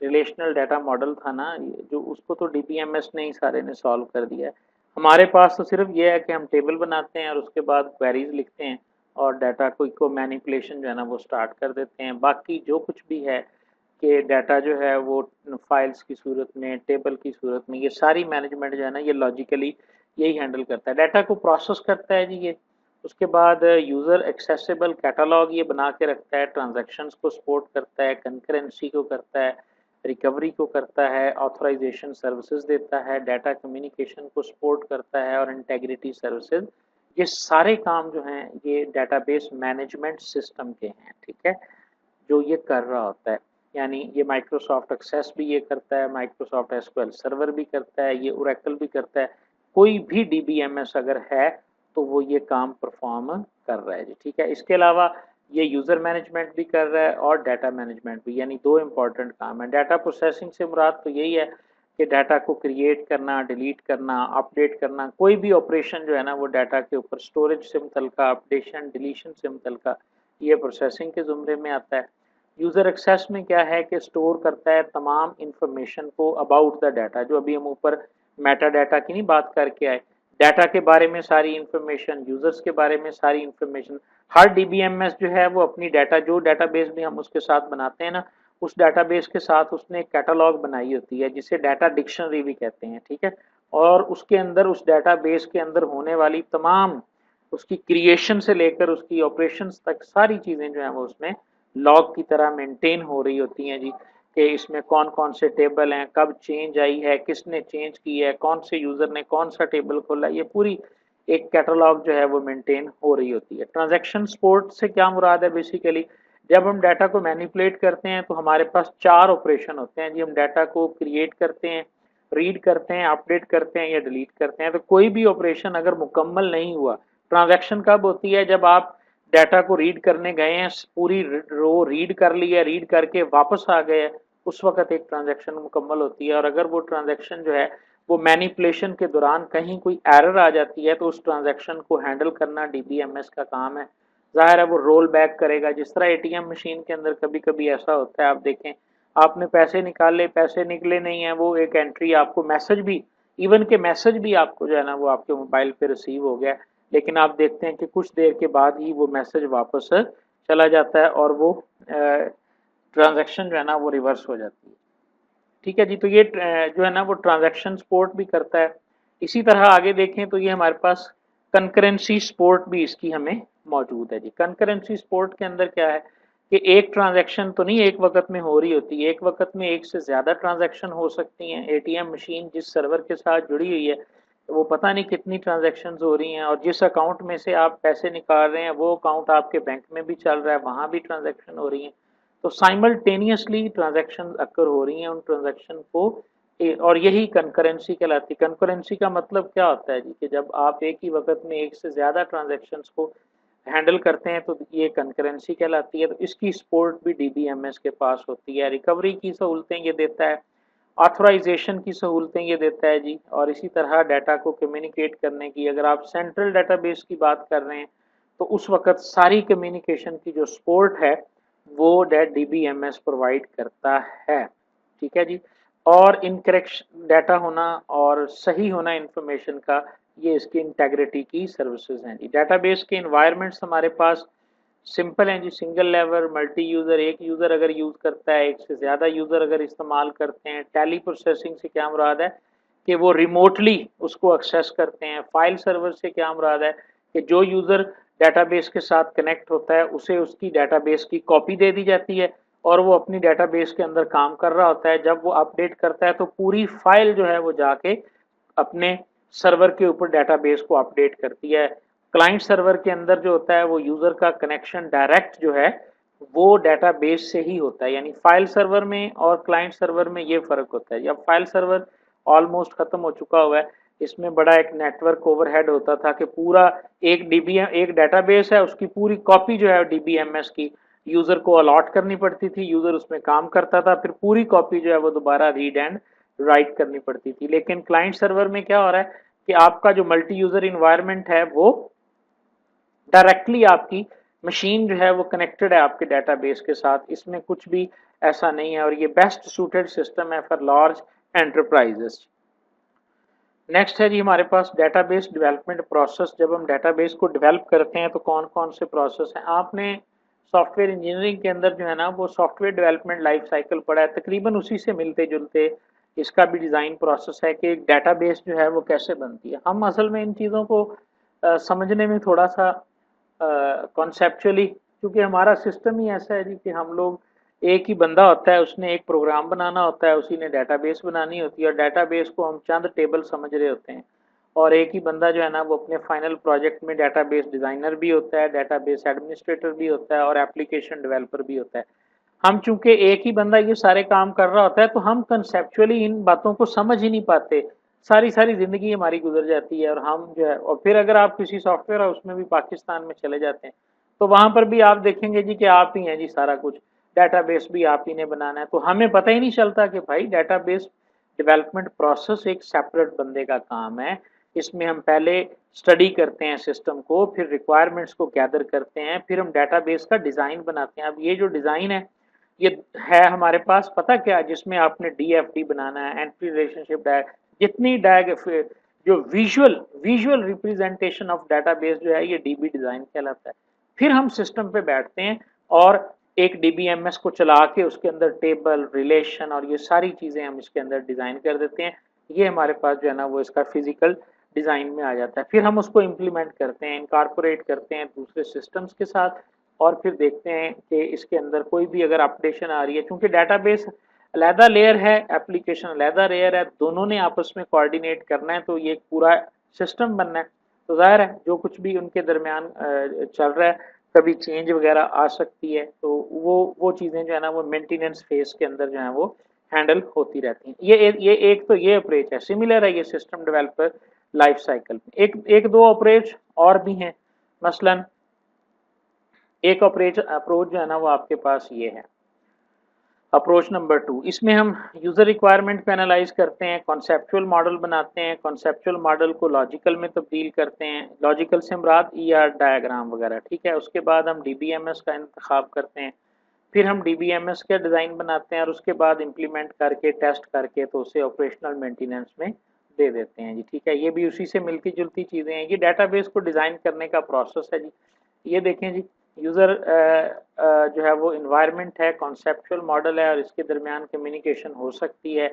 रिलेशनल डाटा मॉडल था ना, जो उसको तो डीबीएमएस ने ही सारे ने सॉल्व कर दिया है। हमारे पास तो सिर्फ ये है कि हम टेबल बनाते हैं और उसके बाद क्वेरीज लिखते हैं और डाटा को मैनिपुलेशन जो है ना वो स्टार्ट कर देते हैं। बाकी जो कुछ भी है कि डाटा जो है वो फाइल्स की सूरत में, टेबल की सूरत में, ये सारी मैनेजमेंट जो है ना ये लॉजिकली यही हैंडल करता है। डाटा को प्रोसेस करता है जी ये। उसके बाद यूज़र एक्सेसिबल कैटलॉग ये बना के रखता है, ट्रांजैक्शंस को सपोर्ट करता है, कंकरेंसी को करता है, रिकवरी को करता है, ऑथराइजेशन सर्विसेज देता है, डाटा कम्युनिकेशन को सपोर्ट करता है और इंटेग्रिटी सर्विसेज। ये सारे काम जो हैं ये डाटाबेस मैनेजमेंट सिस्टम के हैं, ठीक है, जो ये कर रहा होता है। यानी ये माइक्रोसॉफ्ट एक्सेस भी ये करता है, माइक्रोसॉफ्ट एसक्यूएल सर्वर भी करता है, ये ओरेकल भी करता है। कोई भी डीबीएमएस अगर है तो वो ये काम परफॉर्म कर रहा है जी, ठीक है। इसके अलावा ये यूज़र मैनेजमेंट भी कर रहा है और डाटा मैनेजमेंट भी, यानी दो इंपॉर्टेंट काम है। डाटा प्रोसेसिंग से मुराद तो यही है कि डाटा को क्रिएट करना, डिलीट करना, अपडेट करना, कोई भी ऑपरेशन जो है ना वो डाटा के ऊपर स्टोरेज से मुतल्लिका, अपडेशन डिलीशन से मुतल्लिका, ये प्रोसेसिंग के ज़ुमरे में आता है। यूज़र एक्सेस में क्या है कि स्टोर करता है तमाम इंफॉर्मेशन को अबाउट द डाटा, जो अभी हम ऊपर मेटा डाटा की नहीं बात करके आए, डाटा के बारे में सारी इंफॉर्मेशन, यूजर्स के बारे में सारी इंफॉर्मेशन। हर डीबीएमएस जो है वो अपनी डाटा, जो डाटाबेस भी हम उसके साथ बनाते हैं ना, उस डाटाबेस के साथ उसने एक कैटलॉग बनाई होती है जिसे डाटा डिक्शनरी भी कहते हैं, ठीक है। और उसके अंदर, उस डाटाबेस के अंदर होने वाली तमाम, उसकी क्रिएशन से लेकर उसकी ऑपरेशंस तक सारी चीज़ें जो है वो उसमें लॉग की तरह मेंटेन हो रही होती हैं जी, कि इसमें कौन कौन से टेबल हैं, कब चेंज आई है, किसने चेंज की है, कौन से यूज़र ने कौन सा टेबल खोला, ये पूरी एक कैटलॉग जो है वो मेंटेन हो रही होती है। ट्रांजैक्शन सपोर्ट से क्या मुराद है, बेसिकली जब हम डाटा को मैनिपुलेट करते हैं तो हमारे पास 4 ऑपरेशन होते हैं जी। हम डाटा को क्रिएट करते हैं, रीड करते हैं, अपडेट करते हैं या डिलीट करते हैं। तो कोई भी ऑपरेशन अगर मुकम्मल नहीं हुआ, ट्रांजैक्शन कब होती है, जब आप डाटा को रीड करने गए हैं, पूरी रो रीड कर ली है, रीड करके वापस आ गए, उस वक्त एक ट्रांजैक्शन मुकम्मल होती है। और अगर वो ट्रांजैक्शन जो है वो मैनिपुलेशन के दौरान कहीं कोई एरर आ जाती है तो उस ट्रांजैक्शन को हैंडल करना डीबीएमएस का काम है। जाहिर है वो रोल बैक करेगा। जिस तरह एटीएम मशीन के अंदर कभी कभी ऐसा होता है, आप देखें आपने पैसे निकाले, पैसे निकले नहीं है, वो एक एंट्री आपको, मैसेज भी, इवन के मैसेज भी आपको जो है ना वो आपके मोबाइल पे रिसीव हो गया, लेकिन आप देखते हैं कि कुछ देर के बाद ही वो मैसेज वापस चला जाता है और वो ट्रांजैक्शन जो है ना वो रिवर्स हो जाती है, ठीक है जी। तो ये जो है ना वो ट्रांजैक्शन सपोर्ट भी करता है। इसी तरह आगे देखें तो ये हमारे पास कंकरेंसी सपोर्ट भी इसकी हमें मौजूद है जी। कंकरेंसी सपोर्ट के अंदर क्या है कि एक ट्रांजैक्शन तो नहीं एक वक्त में हो रही होती, एक वक्त में एक से ज़्यादा ट्रांजैक्शन हो सकती हैं। एटीएम मशीन जिस सर्वर के साथ जुड़ी हुई है वो पता नहीं कितनी ट्रांजैक्शंस हो रही हैं, और जिस अकाउंट में से आप पैसे निकाल रहे हैं वो अकाउंट आपके बैंक में भी चल रहा है, वहाँ भी ट्रांजैक्शन हो रही हैं। तो साइमल्टेनियसली ट्रांजैक्शन अक्कर हो रही हैं, उन ट्रांजैक्शन को और यही कंकरेंसी कहलाती है। कंकरेंसी का मतलब क्या होता है जी कि जब आप एक ही वक्त में एक से ज़्यादा ट्रांजैक्शंस को हैंडल करते हैं तो ये कंकरेंसी कहलाती है। तो इसकी सपोर्ट भी डीबीएमएस के पास होती है। रिकवरी की सहूलतें ये देता है, ऑथराइजेशन की सहूलतें ये देता है जी, और इसी तरह डाटा को कम्युनिकेट करने की, अगर आप सेंट्रल डाटाबेस की बात कर रहे हैं तो उस वक्त सारी कम्युनिकेशन की जो सपोर्ट है वो डीबीएमएस प्रोवाइड करता है। ठीक है जी। और इनकरेक्ट डाटा होना और सही होना इंफॉर्मेशन का, ये इसकी इंटेग्रिटी की सर्विसेज हैं जी। डाटाबेस के इन्वायरमेंट्स हमारे पास सिंपल हैं जी, सिंगल लेवल, मल्टी यूज़र, एक यूज़र अगर यूज़ करता है, एक से ज़्यादा यूज़र अगर इस्तेमाल करते हैं। टेली प्रोसेसिंग से क्या मुराद है कि वो रिमोटली उसको एक्सेस करते हैं। फाइल सर्वर से क्या मुराद है कि जो यूज़र डाटाबेस के साथ कनेक्ट होता है उसे उसकी डाटाबेस की कॉपी दे दी जाती है और वो अपनी डाटाबेस के अंदर काम कर रहा होता है। जब वो अपडेट करता है तो पूरी फाइल जो है वो जाके अपने सर्वर के ऊपर डाटाबेस को अपडेट करती है। क्लाइंट सर्वर के अंदर जो होता है वो यूजर का कनेक्शन डायरेक्ट जो है वो डाटाबेस से ही होता है। यानी फाइल सर्वर में और क्लाइंट सर्वर में ये फर्क होता है। जब फाइल सर्वर ऑलमोस्ट खत्म हो चुका हुआ है, इसमें बड़ा एक नेटवर्क ओवरहेड होता था कि पूरा एक डीबीएम एक डाटाबेस है उसकी पूरी कॉपी जो है डीबीएमएस की यूजर को अलॉट करनी पड़ती थी, यूजर उसमें काम करता था, फिर पूरी कॉपी जो है वो दोबारा रीड एंड राइट करनी पड़ती थी। लेकिन क्लाइंट सर्वर में क्या हो रहा है कि आपका जो मल्टी यूजर इन्वायरमेंट है वो डायरेक्टली आपकी मशीन जो है वो कनेक्टेड है आपके डेटाबेस के साथ। इसमें कुछ भी ऐसा नहीं है और ये बेस्ट सूटेड सिस्टम है फॉर लार्ज एंटरप्राइजेस। नेक्स्ट है जी हमारे पास डेटाबेस डेवलपमेंट प्रोसेस। जब हम डेटाबेस को डेवलप करते हैं तो कौन कौन से प्रोसेस हैं, आपने सॉफ्टवेयर इंजीनियरिंग के अंदर जो है ना वो सॉफ्टवेयर डेवलपमेंट लाइफ साइकिल पढ़ा है, तकरीबन उसी से मिलते जुलते इसका भी डिज़ाइन प्रोसेस है कि एक डेटाबेस जो है वो कैसे बनती है। हम असल में इन चीज़ों को समझने में थोड़ा सा कॉन्सेप्चुअली, क्योंकि हमारा सिस्टम ही ऐसा है जी कि हम लोग एक ही बंदा होता है, उसने एक प्रोग्राम बनाना होता है, उसी ने डेटाबेस बनानी होती है और डेटाबेस को हम चंद टेबल समझ रहे होते हैं। और एक ही बंदा जो है ना वो अपने फाइनल प्रोजेक्ट में डेटाबेस डिज़ाइनर भी होता है, डेटाबेस एडमिनिस्ट्रेटर भी होता है और एप्लीकेशन डेवलपर भी होता है। हम चूंकि एक ही बंदा ये सारे काम कर रहा होता है तो हम कंसेप्चुअली इन बातों को समझ ही नहीं पाते। सारी सारी जिंदगी हमारी गुजर जाती है और हम जो है, और फिर अगर आप किसी सॉफ्टवेयर हाउस में भी पाकिस्तान में चले जाते हैं तो वहां पर भी आप देखेंगे जी कि आप ही हैं जी सारा कुछ, डेटाबेस भी आप ही ने बनाना है। तो हमें पता ही नहीं चलता कि भाई डेटाबेस डेवलपमेंट प्रोसेस एक सेपरेट बंदे का काम है। इसमें हम पहले स्टडी करते हैं सिस्टम को, फिर रिक्वायरमेंट्स को गैदर करते हैं, फिर हम डेटाबेस का डिज़ाइन बनाते हैं। अब ये जो डिज़ाइन है ये है हमारे पास पता क्या, जिसमें आपने डीएफडी बनाना है, एंट्री रिलेशनशिप डायग, जितनी डायग जो visual visual representation of database जो है ये डीबी डिज़ाइन कहलाता है। फिर हम सिस्टम पे बैठते हैं और एक डीबीएमएस को चला के उसके अंदर टेबल रिलेशन और ये सारी चीज़ें हम इसके अंदर डिज़ाइन कर देते हैं। ये हमारे पास जो है ना वो इसका फिजिकल डिज़ाइन में आ जाता है। फिर हम उसको इम्प्लीमेंट करते हैं, इनकॉर्पोरेट करते हैं दूसरे सिस्टम्स के साथ और फिर देखते हैं कि इसके अंदर कोई भी अगर अपडेशन आ रही है, क्योंकि डेटाबेस अलहदा लेयर है, एप्लीकेशन अलहदा लेयर है, दोनों ने आपस में कोऑर्डिनेट करना है, तो ये पूरा सिस्टम बनना है। तो जाहिर है जो कुछ भी उनके दरमियान चल रहा है, कभी चेंज वगैरह आ सकती है, तो वो चीज़ें जो है ना वो मेंटेनेंस फेज के अंदर जो है वो हैंडल होती रहती हैं। ये एक तो ये अप्रोच है, सिमिलर है ये सिस्टम डेवलपर लाइफ साइकिल में। एक दो अप्रोच और भी हैं। मसलन एक अप्रोच जो है ना वो आपके पास ये है, अप्रोच नंबर 2। इसमें हम यूज़र रिक्वायरमेंट को एनालाइज करते हैं, कॉन्सेप्चुअल मॉडल बनाते हैं, कॉन्सेप्चुअल मॉडल को लॉजिकल में तब्दील करते हैं, लॉजिकल से मुराद ईआर डायग्राम वगैरह, ठीक है। उसके बाद हम डीबीएमएस का इंतखाब करते हैं, फिर हम डीबीएमएस का डिज़ाइन बनाते हैं और उसके बाद इम्प्लीमेंट करके टेस्ट करके तो उसे ऑपरेशनल मेंटेनेंस में दे देते हैं जी, ठीक है। ये भी उसी से मिलती जुलती चीज़ें हैं। ये डाटाबेस को डिज़ाइन करने का प्रोसेस है जी। ये देखें जी, यूज़र जो है वो इन्वायरमेंट है, कॉन्सेप्चुअल मॉडल है और इसके दरमियान कम्युनिकेशन हो सकती है।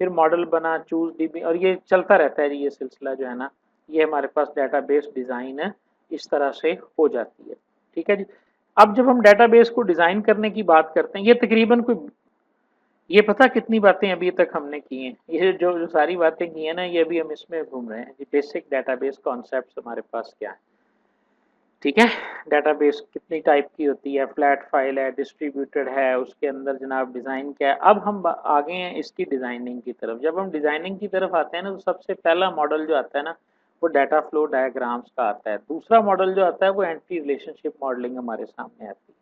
फिर मॉडल बना, चूज डीबी, और ये चलता रहता है जी, ये सिलसिला जो है ना ये हमारे पास डेटाबेस डिज़ाइन है, इस तरह से हो जाती है। ठीक है जी। अब जब हम डेटाबेस को डिज़ाइन करने की बात करते हैं, ये तकरीबन कोई, ये पता कितनी बातें अभी तक हमने की हैं, ये जो सारी बातें की हैं ना, ये अभी हम इसमें घूम रहे हैं। बेसिक डेटाबेस कॉन्सेप्ट्स हमारे पास क्या है, ठीक है। डेटाबेस कितनी टाइप की होती है, फ्लैट फाइल है, डिस्ट्रीब्यूटेड है, उसके अंदर जनाब डिज़ाइन क्या है। अब हम आगे हैं इसकी डिज़ाइनिंग की तरफ। जब हम डिज़ाइनिंग की तरफ आते हैं ना, तो सबसे पहला मॉडल जो आता है ना, वो डाटा फ्लो डायग्राम्स का आता है। दूसरा मॉडल जो आता है वो एंटिटी रिलेशनशिप मॉडलिंग हमारे सामने आती है।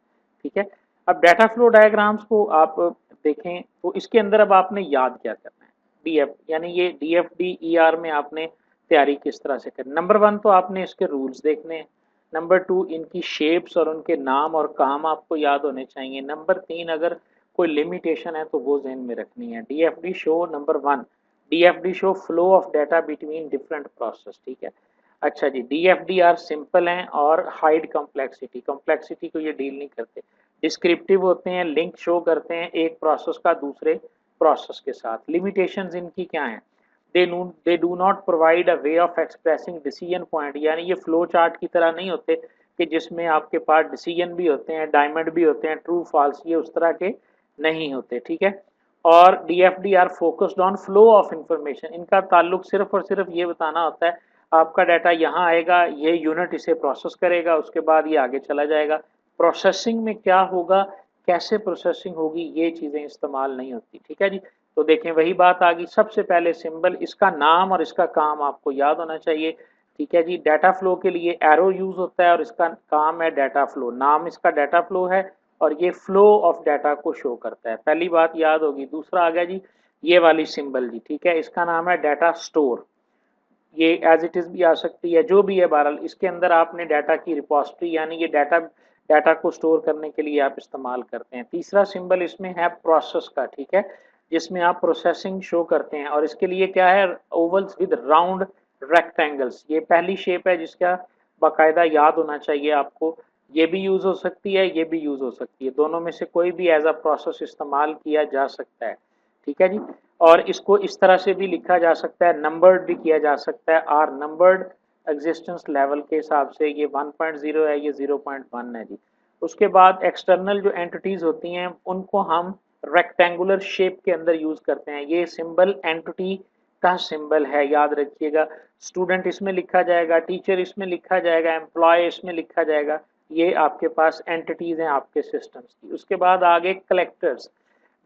ठीक है। अब डाटा फ्लो डायग्राम्स को आप देखें तो इसके अंदर अब आपने याद क्या करना है, डीएफ, यानी ये डीएफडी ईआर में आपने तैयारी किस तरह से करनी। नंबर 1 तो आपने इसके रूल्स देखने हैं। नंबर 2 इनकी शेप्स और उनके नाम और काम आपको याद होने चाहिए। नंबर 3 अगर कोई लिमिटेशन है तो वो ज़हन में रखनी है। DFD show number 1, DFD show flow of data between different process. ठीक है। अच्छा जी, डीएफडी आर सिंपल हैं और हाइड कॉम्प्लेक्सिटी, कॉम्प्लेक्सिटी को ये डील नहीं करते। डिस्क्रिप्टिव होते हैं, लिंक शो करते हैं एक प्रोसेस का दूसरे प्रोसेस के साथ। लिमिटेशंस इनकी क्या हैं, they do not provide a way of expressing decision point, यानी ये फ्लो चार्ट की तरह नहीं होते कि जिसमें आपके पास डिसीजन भी होते हैं, डायमंड भी होते हैं, ट्रू फॉल्स, ये उस तरह के नहीं होते। ठीक है। और DFD are focused on flow of information, इनका ताल्लुक सिर्फ और सिर्फ ये बताना होता है आपका डाटा यहाँ आएगा, ये यूनिट इसे प्रोसेस करेगा, उसके बाद ये आगे चला जाएगा। प्रोसेसिंग में क्या होगा, कैसे प्रोसेसिंग होगी, ये चीज़ें इस्तेमाल नहीं होती। ठीक है जी। तो देखें वही बात आ गई, सबसे पहले सिंबल, इसका नाम और इसका काम आपको याद होना चाहिए। ठीक है जी। डाटा फ्लो के लिए एरो यूज होता है और इसका काम है डाटा फ्लो, नाम इसका डाटा फ्लो है और ये फ्लो ऑफ डाटा को शो करता है। पहली बात याद होगी। दूसरा आ गया जी ये वाली सिंबल जी, ठीक है, इसका नाम है डाटा स्टोर। ये एज इट इज भी आ सकती है, जो भी है, बहरहाल इसके अंदर आपने डाटा की रिपोजिटरी, यानी ये डाटा डाटा को स्टोर करने के लिए आप इस्तेमाल करते हैं। तीसरा सिंबल इसमें है प्रोसेस का, ठीक है, जिसमें आप प्रोसेसिंग शो करते हैं और इसके लिए क्या है, ओवल्स विद राउंड रेक्टेंगल्स। ये पहली शेप है जिसका बाकायदा याद होना चाहिए आपको। ये भी यूज हो सकती है, ये भी यूज हो सकती है, दोनों में से कोई भी एज अ प्रोसेस इस्तेमाल किया जा सकता है। ठीक है जी। और इसको इस तरह से भी लिखा जा सकता है, नंबर्ड भी किया जा सकता है, आर नंबर्ड एग्जिस्टेंस लेवल के हिसाब से। ये 1.0 है, ये 0.1 है जी। उसके बाद एक्सटर्नल जो एंटिटीज होती हैं उनको हम रेक्टेंगुलर शेप के अंदर यूज करते हैं। ये सिंबल एंटिटी का सिंबल है, याद रखिएगा। स्टूडेंट इसमें लिखा जाएगा, टीचर इसमें लिखा जाएगा, एम्प्लॉय इसमें लिखा जाएगा। ये आपके पास एंटिटीज हैं आपके सिस्टम्स की। उसके बाद आगे collectors.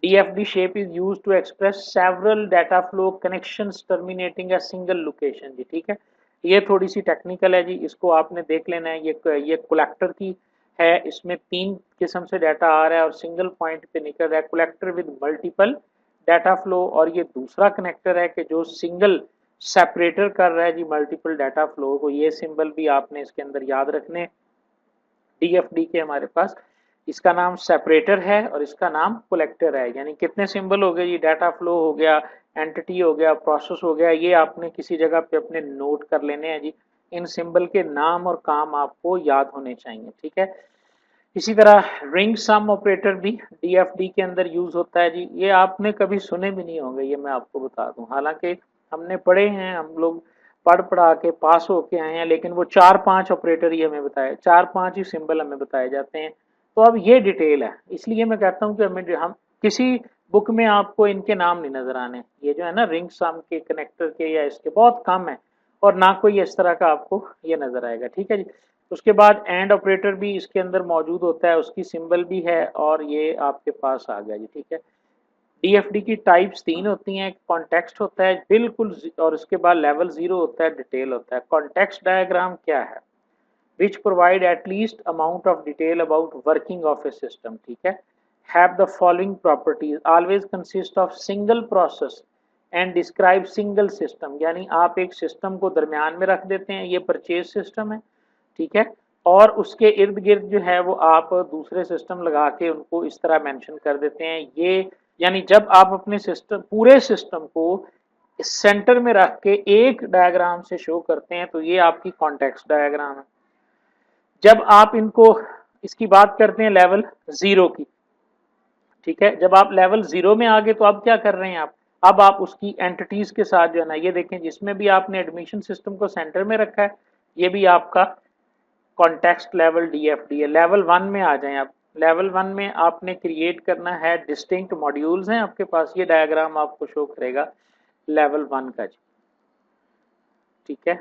DFD shape is used to express several data flow connections terminating a single location जी, ठीक है। ये थोड़ी सी टेक्निकल है जी, इसको आपने देख लेना है। ये कलेक्टर की है, इसमें 3 किस्म से डाटा आ रहा है और सिंगल पॉइंट पे निकल रहा है। Collector with multiple data flow, और ये दूसरा कनेक्टर है कि जो सिंगल सेपरेटर कर रहा है जी मल्टीपल डाटा फ्लो को। ये सिंबल भी आपने इसके अंदर याद रखने। डीएफडी के हमारे पास इसका नाम सेपरेटर है और इसका नाम कलेक्टर है। यानी कितने सिंबल हो गए जी, डाटा फ्लो हो गया, एंटिटी हो गया, प्रोसेस हो गया। ये आपने किसी जगह पे अपने नोट कर लेने हैं जी। इन सिंबल के नाम और काम आपको याद होने चाहिए। ठीक है। इसी तरह रिंग सम ऑपरेटर भी डीएफडी के अंदर यूज होता है जी। ये आपने कभी सुने भी नहीं होंगे, ये मैं आपको बता दूं। हालांकि हमने पढ़े हैं, हम लोग पढ़ पढ़ा के पास होके आए हैं, लेकिन वो 4-5 ऑपरेटर ही हमें बताए, 4-5 ही सिंबल हमें बताए जाते हैं। तो अब ये डिटेल है, इसलिए मैं कहता हूँ कि हम किसी बुक में आपको इनके नाम नहीं नजर आने। ये जो है ना रिंग सम के, कनेक्टर के, या इसके बहुत कम है, और ना कोई इस तरह का आपको ये नजर आएगा। ठीक है जी। उसके बाद एंड ऑपरेटर भी इसके अंदर मौजूद होता है, उसकी सिंबल भी है, और ये आपके पास आ गया जी। ठीक है। डीएफडी की टाइप्स 3 होती हैं। कॉन्टेक्स्ट होता है बिल्कुल, और उसके बाद लेवल 0 होता है, डिटेल होता है। कॉन्टेक्स्ट डायग्राम क्या है, which provide at least amount of detail about working of a system, ठीक है। have the following properties, always consist of single process and describe single system, यानी आप एक सिस्टम को दरमियान में रख देते हैं, ये परचेज सिस्टम है, ठीक है, और उसके इर्द गिर्द जो है वो आप दूसरे सिस्टम लगा के उनको इस तरह मेंशन कर देते हैं। ये यानी जब आप अपने सिस्टम, पूरे सिस्टम को सेंटर में रख के एक डायग्राम से शो करते हैं, तो ये आपकी कॉन्टेक्स्ट डायग्राम है। जब आप इनको, इसकी बात करते हैं लेवल 0 की, ठीक है, जब आप लेवल 0 में आ गए तो अब क्या कर रहे हैं, आप अब आप उसकी एंटिटीज के साथ जो है ना, ये देखें जिसमें भी आपने एडमिशन सिस्टम को सेंटर में रखा है, ये भी आपका कॉन्टेक्स्ट लेवल डीएफडी है। लेवल 1 में आ जाएं आप। लेवल 1 में आपने क्रिएट करना है, डिस्टिंक्ट मॉड्यूल्स हैं आपके पास, ये डायग्राम आपको शो करेगा लेवल 1 का जी, ठीक है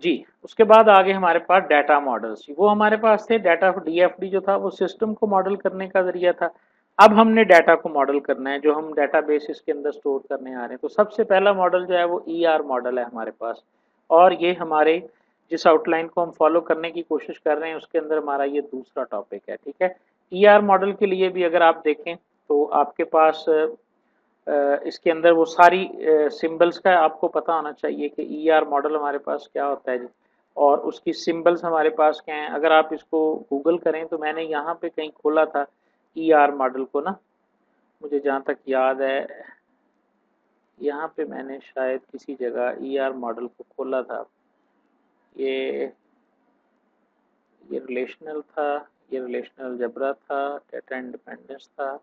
जी। उसके बाद आगे हमारे पास डाटा मॉडल्स, वो हमारे पास थे डाटा डीएफडी जो था वो सिस्टम को मॉडल करने का जरिया था। अब हमने डाटा को मॉडल करना है, जो हम डाटा बेसिस के अंदर स्टोर करने आ रहे हैं। तो सबसे पहला मॉडल जो है वो ईआर मॉडल है हमारे पास, और ये हमारे जिस आउटलाइन को हम फॉलो करने की कोशिश कर रहे हैं उसके अंदर हमारा ये दूसरा टॉपिक है, ठीक है। ईआर मॉडल के लिए भी अगर आप देखें तो आपके पास इसके अंदर वो सारी सिंबल्स का आपको पता होना चाहिए कि ईआर मॉडल हमारे पास क्या होता है जी, और उसकी सिंबल्स हमारे पास क्या हैं। अगर आप इसको गूगल करें तो मैंने यहाँ पे कहीं खोला था ईआर मॉडल को ना, मुझे जहाँ तक याद है यहाँ पे मैंने शायद किसी जगह ईआर मॉडल को खोला था। ये ये रिलेशनल था, ये रिलेशनल अलजेब्रा था, डेटा इंडिपेंडेंस था,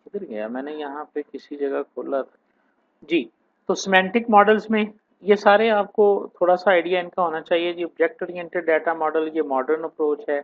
किधर गया, मैंने यहाँ पे किसी जगह खोला था जी। तो सिमेंटिक मॉडल्स में ये सारे आपको थोड़ा सा आइडिया इनका होना चाहिए जी। ऑब्जेक्ट ओरिएंटेड डाटा मॉडल ये मॉडर्न अप्रोच है।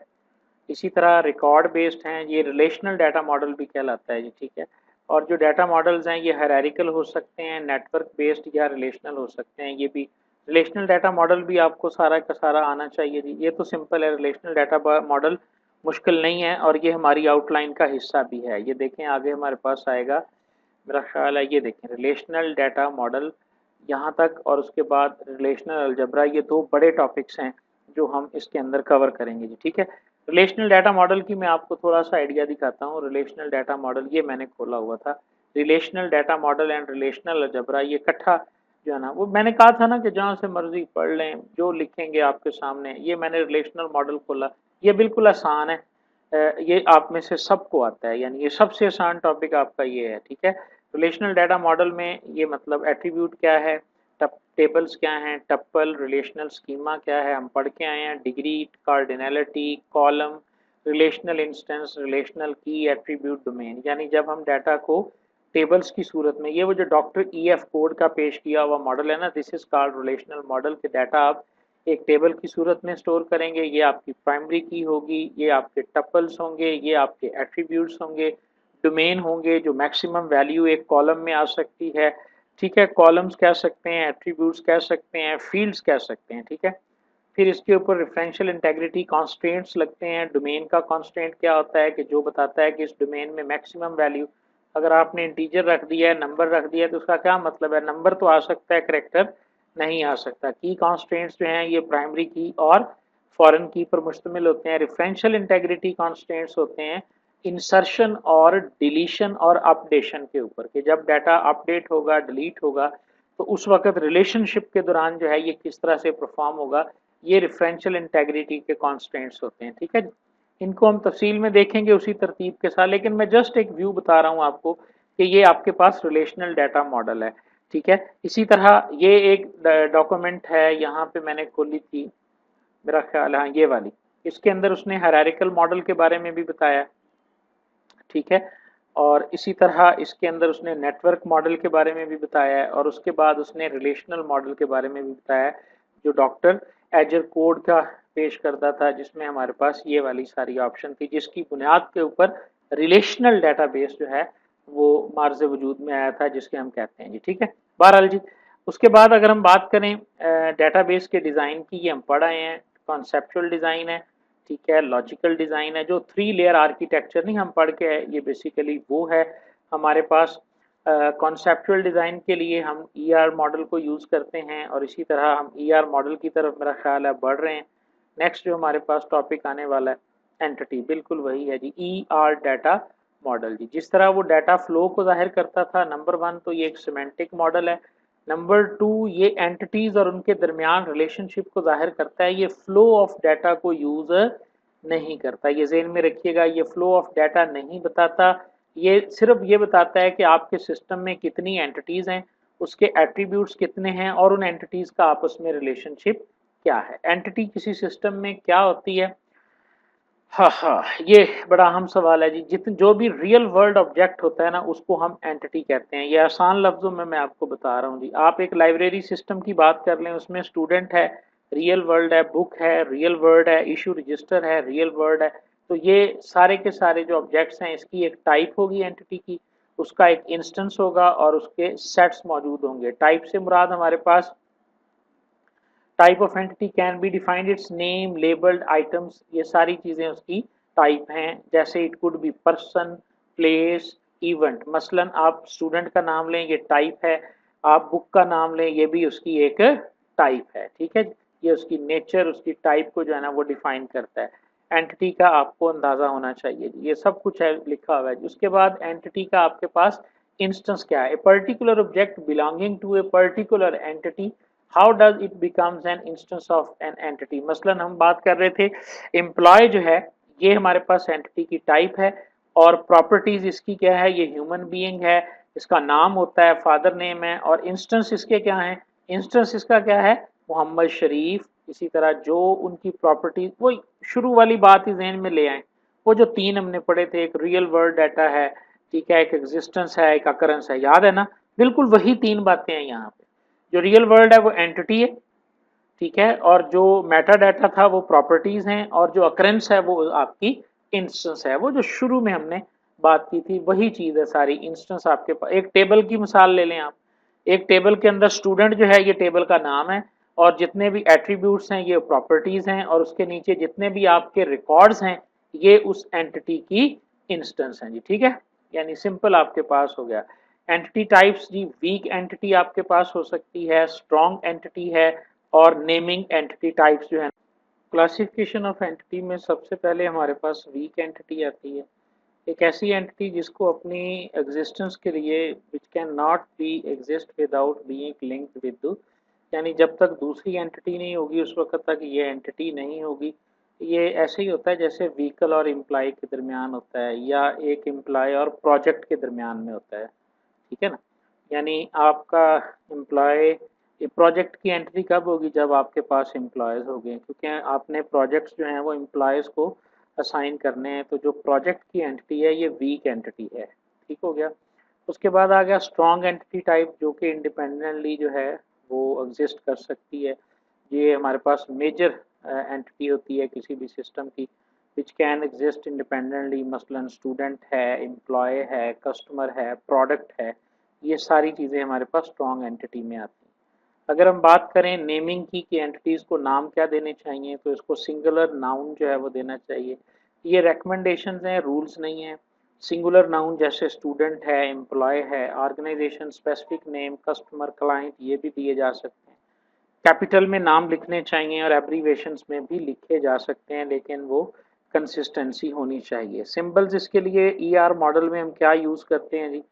इसी तरह रिकॉर्ड बेस्ड हैं, ये रिलेशनल डाटा मॉडल भी कहलाता है जी, ठीक है। और जो डाटा मॉडल्स हैं ये हायरार्किकल हो सकते हैं, नेटवर्क बेस्ड या रिलेशनल हो सकते हैं। ये भी रिलेशनल डाटा मॉडल भी आपको सारा का सारा आना चाहिए जी। ये तो सिंपल है, रिलेशनल डाटा मॉडल मुश्किल नहीं है, और ये हमारी आउटलाइन का हिस्सा भी है। ये देखें आगे हमारे पास आएगा, मेरा ख्याल है ये देखें रिलेशनल डाटा मॉडल यहाँ तक, और उसके बाद रिलेशनल अलजेब्रा, ये दो बड़े टॉपिक्स हैं जो हम इसके अंदर कवर करेंगे जी, ठीक है। रिलेशनल डाटा मॉडल की मैं आपको थोड़ा सा आइडिया दिखाता हूँ। रिलेशनल डाटा मॉडल ये मैंने खोला हुआ था, relational data model and relational algebra, ये इकट्ठा जो है ना, वो मैंने कहा था ना कि जहाँ से मर्जी पढ़ लें, जो लिखेंगे आपके सामने। ये मैंने रिलेशनल मॉडल खोला, ये बिल्कुल आसान है, ये आप में से सबको आता है, यानी ये सबसे आसान टॉपिक आपका ये है, ठीक है। रिलेशनल डाटा मॉडल में ये मतलब एट्रीब्यूट क्या है, टेबल्स क्या हैं, टप्पल, रिलेशनल स्कीमा क्या है, हम पढ़ के आए हैं, degree, cardinality, column, relational instance, relational की, एट्रीब्यूट, डोमेन। यानी जब हम डाटा को टेबल्स की सूरत में, ये वो जो डॉक्टर ईएफ कोड का पेश किया हुआ मॉडल है ना, this is called relational model, के डाटा आप एक टेबल की सूरत में स्टोर करेंगे। ये आपकी प्राइमरी की होगी, ये आपके टपल्स होंगे, ये आपके एट्रीब्यूट्स होंगे, डोमेन होंगे जो मैक्सिमम वैल्यू एक कॉलम में आ सकती है, ठीक है। कॉलम्स कह सकते हैं, एट्रीब्यूट्स कह सकते हैं, फील्ड्स कह सकते हैं, ठीक है। फिर इसके ऊपर रेफरेंशियल इंटेग्रिटी कॉन्स्ट्रेंट्स लगते हैं। डोमेन का कॉन्स्ट्रेंट क्या होता है कि जो बताता है कि इस डोमेन में मैक्सिमम वैल्यू, अगर आपने इंटीजर रख दिया है, नंबर रख दिया है, तो उसका क्या मतलब है, नंबर तो आ सकता है, करेक्टर नहीं आ सकता। की कॉन्स्ट्रेंट्स जो हैं ये प्राइमरी की और फॉरेन की पर मुश्तमिल होते हैं। रेफरेंशियल इंटेग्रिटी कॉन्स्ट्रेंट्स होते हैं इंसर्शन और डिलीशन और अपडेशन के ऊपर, कि जब डाटा अपडेट होगा, डिलीट होगा, तो उस वक्त रिलेशनशिप के दौरान जो है ये किस तरह से परफॉर्म होगा, ये रेफरेंशियल इंटेग्रिटी के कॉन्स्टेंट्स होते हैं, ठीक है। इनको हम तफसील में देखेंगे उसी तरतीब के साथ, लेकिन मैं जस्ट एक व्यू बता रहा हूँ आपको कि ये आपके पास रिलेशनल डाटा मॉडल है, ठीक है। इसी तरह ये एक डॉक्यूमेंट है, यहाँ पे मैंने खोली थी, मेरा ख्याल है हाँ, ये वाली, इसके अंदर उसने हायरार्किकल मॉडल के बारे में भी बताया, ठीक है। और इसी तरह इसके अंदर उसने नेटवर्क मॉडल के बारे में भी बताया है, और उसके बाद उसने रिलेशनल मॉडल के बारे में भी बताया है, जो डॉक्टर एजर कोड का पेश करता था, जिसमें हमारे पास ये वाली सारी ऑप्शन थी, जिसकी बुनियाद के ऊपर रिलेशनल डाटाबेस जो है वो मार्ज वजूद में आया था, जिसके हम कहते हैं जी, ठीक है। बहरहाल जी, उसके बाद अगर हम बात करें डाटाबेस के डिज़ाइन की, ये हम पढ़ आए हैं। कॉन्सेप्चुअल डिज़ाइन है, ठीक है, लॉजिकल डिज़ाइन है, जो 3 लेयर आर्किटेक्चर नहीं हम पढ़ के है, ये बेसिकली वो है हमारे पास। कॉन्सेप्चुअल डिज़ाइन के लिए हम ईआर मॉडल को यूज़ करते हैं, और इसी तरह हम ईआर मॉडल की तरफ मेरा ख्याल है बढ़ रहे हैं। नेक्स्ट जो हमारे पास टॉपिक आने वाला है एंटिटी, बिल्कुल वही है जी, ईआर डाटा मॉडल जी। जिस तरह वो डाटा फ्लो को जाहिर करता था, नंबर 1 तो ये एक सिमेंटिक मॉडल है, नंबर 2 ये एंटिटीज और उनके दरमियान रिलेशनशिप को जाहिर करता है, ये फ्लो ऑफ डाटा को यूज नहीं करता। ये जेहन में रखिएगा, ये फ्लो ऑफ डाटा नहीं बताता, ये सिर्फ ये बताता है कि आपके सिस्टम में कितनी एंटिटीज हैं, उसके एट्रीब्यूट्स कितने हैं, और उन एंटिटीज का आपस में रिलेशनशिप क्या है। एंटिटी किसी सिस्टम में क्या होती है, हाँ हाँ, ये बड़ा अहम सवाल है जी। जितने जो भी रियल वर्ल्ड ऑब्जेक्ट होता है ना उसको हम एंटिटी कहते हैं। ये आसान लफ्जों में मैं आपको बता रहा हूँ जी। आप एक लाइब्रेरी सिस्टम की बात कर लें, उसमें स्टूडेंट है, रियल वर्ल्ड है, बुक है, रियल वर्ल्ड है, इशू रजिस्टर है, रियल वर्ल्ड है। तो ये सारे के सारे जो ऑब्जेक्ट्स हैं इसकी एक टाइप होगी एंटिटी की, उसका एक इंस्टेंस होगा और उसके सेट्स मौजूद होंगे। टाइप से मुराद हमारे पास type of entity can be defined its name labelled items, ये सारी चीज़ें उसकी टाइप हैं। जैसे it could be person, place, event. मसलन आप स्टूडेंट का नाम लें, ये टाइप है। आप बुक का नाम लें, ये भी उसकी एक टाइप है। ठीक है, ये उसकी नेचर, उसकी टाइप को जो है ना वो डिफाइन करता है। एंटिटी का आपको अंदाज़ा होना चाहिए, ये सब कुछ है लिखा हुआ है। उसके बाद एंटिटी का आपके पास इंस्टेंस क्या है? A particular object belonging to a particular entity, how does it becomes an instance of an entity. मसलन हम बात कर रहे थे एम्प्लॉय जो है, ये हमारे पास एंटिटी की टाइप है और प्रॉपर्टीज इसकी क्या है, ये ह्यूमन बीइंग है, इसका नाम होता है, फादर नेम है। और इंस्टेंस इसके क्या है, इंस्टेंस इसका क्या है, मोहम्मद शरीफ। इसी तरह जो उनकी प्रॉपर्टीज, वो शुरू वाली बात ही जहन में ले आए, वो जो तीन हमने पढ़े थे, एक रियल वर्ल्ड डाटा है, ठीक है, एक एग्जिस्टेंस है, एक अकरेंस है, याद है ना? बिल्कुल वही तीन बातें हैं यहाँ पे। जो रियल वर्ल्ड है वो एंटिटी है, ठीक है, और जो मेटा डाटा था वो प्रॉपर्टीज हैं, और जो अक्रेंस है वो आपकी इंस्टेंस है। वो जो शुरू में हमने बात की थी वही चीज है सारी। इंस्टेंस आपके पास, एक टेबल की मिसाल ले लें आप। एक टेबल के अंदर स्टूडेंट जो है ये टेबल का नाम है, और जितने भी एट्रीब्यूट्स हैं ये प्रॉपर्टीज हैं, और उसके नीचे जितने भी आपके रिकॉर्ड्स हैं ये उस एंटिटी की इंस्टेंस हैं जी। ठीक है, यानी सिंपल आपके पास हो गया। एंटिटी टाइप्स जी, वीक एंटिटी आपके पास हो सकती है, स्ट्रॉन्ग एंटिटी है, और नेमिंग एंटिटी टाइप्स जो है। क्लासिफिकेशन ऑफ एंटिटी में सबसे पहले हमारे पास वीक एंटिटी आती है। एक ऐसी एंटिटी जिसको अपनी एग्जिस्टेंस के लिए विच can not be exist without being linked with, यानी जब तक दूसरी एंटिटी नहीं होगी उस वक्त तक ये एंटिटी नहीं होगी। ये ऐसे ही होता है जैसे व्हीकल और एम्प्लॉय के दरमियान होता है, या एक एम्प्लॉय और प्रोजेक्ट के दरमियान में होता है। ठीक है ना? यानी आपका एम्प्लॉय, ये प्रोजेक्ट की एंट्री कब होगी, जब आपके पास एम्प्लॉयज़ हो गए, क्योंकि आपने प्रोजेक्ट्स जो हैं वो एम्प्लॉयज़ को असाइन करने हैं। तो जो प्रोजेक्ट की एंटिटी है ये वीक एंटिटी है। ठीक हो गया। उसके बाद आ गया स्ट्रॉन्ग एंटिटी टाइप, जो कि इंडिपेंडेंटली जो है वो एग्जिस्ट कर सकती है। ये हमारे पास मेजर एंटिटी होती है किसी भी सिस्टम की, विच कैन एग्जिस्ट इंडिपेंडेंटली। मसलन स्टूडेंट है, एम्प्लॉय है, कस्टमर है, प्रोडक्ट है, ये सारी चीज़ें हमारे पास स्ट्रॉन्ग एंटिटी में आती हैं। अगर हम बात करें नेमिंग की कि एंटिटीज़ को नाम क्या देने चाहिए, तो इसको सिंगुलर नाउन जो है वो देना चाहिए। ये रिकमेंडेशंस हैं, रूल्स नहीं हैं। सिंगुलर नाउन जैसे स्टूडेंट है, एम्प्लॉय है, organisation, specific name, customer, client, ये भी दिए जा सकते हैं। कैपिटल में नाम लिखने चाहिए और एब्रीवेशंस में भी लिखे जा सकते हैं, लेकिन वो कंसिस्टेंसी होनी चाहिए। सिंबल्स इसके लिए ईआर मॉडल में हम क्या यूज़ करते हैं जी,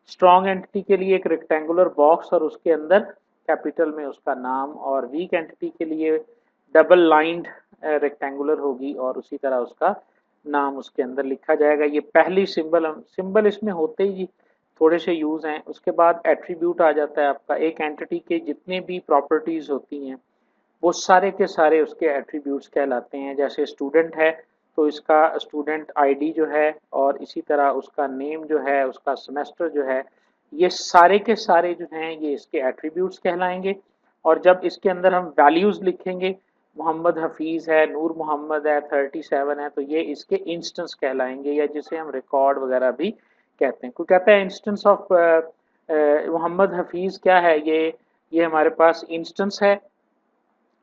स्ट्रॉन्ग एंटिटी के लिए एक रेक्टेंगुलर बॉक्स और उसके अंदर कैपिटल में उसका नाम, और वीक एंटिटी के लिए डबल लाइंड रेक्टेंगुलर होगी और उसी तरह उसका नाम उसके अंदर लिखा जाएगा। ये पहली सिंबल इसमें होते ही जी थोड़े से यूज़ हैं। उसके बाद एट्रीब्यूट आ जाता है आपका। एक एंटिटी के जितने भी प्रॉपर्टीज़ होती हैं वो सारे के सारे उसके एट्रीब्यूट्स कहलाते हैं। जैसे स्टूडेंट है तो इसका स्टूडेंट आईडी जो है, और इसी तरह उसका नेम जो है, उसका सेमेस्टर जो है, ये सारे के सारे जो हैं ये इसके एट्रीब्यूट्स कहलाएंगे। और जब इसके अंदर हम वैल्यूज़ लिखेंगे, मोहम्मद हफीज़ है, नूर मोहम्मद है, 37 है, तो ये इसके इंस्टेंस कहलाएंगे, या जिसे हम रिकॉर्ड वगैरह भी कहते हैं। कोई कहता है इंस्टेंस ऑफ मोहम्मद हफीज़ क्या है, ये हमारे पास इंस्टेंस है,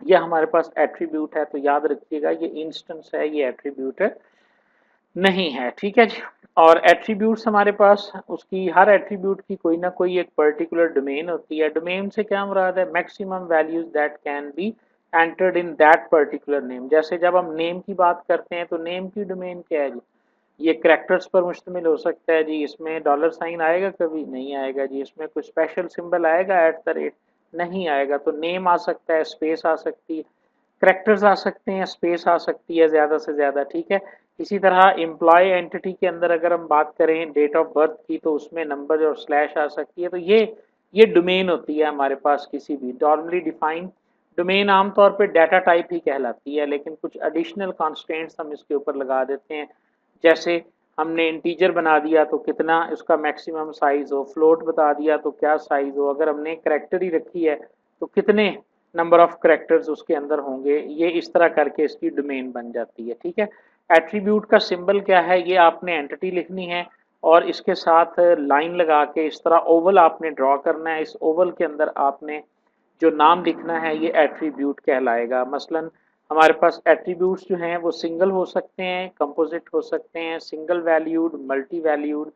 यह हमारे पास एट्रीब्यूट है। तो याद रखिएगा ये इंस्टेंस है, ये एट्रीब्यूट नहीं है। ठीक है जी। और एट्रीब्यूट्स हमारे पास, उसकी हर एट्रीब्यूट की कोई ना कोई एक पर्टिकुलर डोमेन होती है। डोमेन से क्या मुराद है, maximum values that can be entered in that particular name. जैसे जब हम नेम की बात करते हैं तो नेम की डोमेन क्या है जी, ये करैक्टर्स पर मुश्तमिल हो सकता है जी। इसमें डॉलर साइन आएगा, कभी नहीं आएगा जी। इसमें कुछ स्पेशल सिंबल आएगा, @ नहीं आएगा। तो नेम आ सकता है, स्पेस आ सकती है, करैक्टर्स आ सकते हैं, स्पेस आ सकती है ज़्यादा से ज़्यादा। ठीक है। इसी तरह एम्प्लॉय एंटिटी के अंदर अगर हम बात करें डेट ऑफ बर्थ की, तो उसमें नंबर और स्लैश आ सकती है। तो ये डोमेन होती है हमारे पास किसी भी नॉर्मली डिफाइंड डोमेन आमतौर पे डाटा टाइप ही कहलाती है, लेकिन कुछ एडिशनल कॉन्स्ट्रेंट्स हम इसके ऊपर लगा देते हैं। जैसे हमने इंटीजर बना दिया तो कितना उसका मैक्सिमम साइज हो, फ्लोट बता दिया तो क्या साइज हो, अगर हमने कैरेक्टर ही रखी है तो कितने नंबर ऑफ कैरेक्टर्स उसके अंदर होंगे, ये इस तरह करके इसकी डोमेन बन जाती है। ठीक है, एट्रीब्यूट का सिंबल क्या है, ये आपने एंटिटी लिखनी है और इसके साथ लाइन लगा के इस तरह ओवल आपने ड्रॉ करना है। इस ओवल के अंदर आपने जो नाम लिखना है ये एट्रीब्यूट कहलाएगा। मसलन हमारे पास एट्रीब्यूट्स जो हैं वो सिंगल हो सकते हैं, कंपोजिट हो सकते हैं, single valued, multi valued,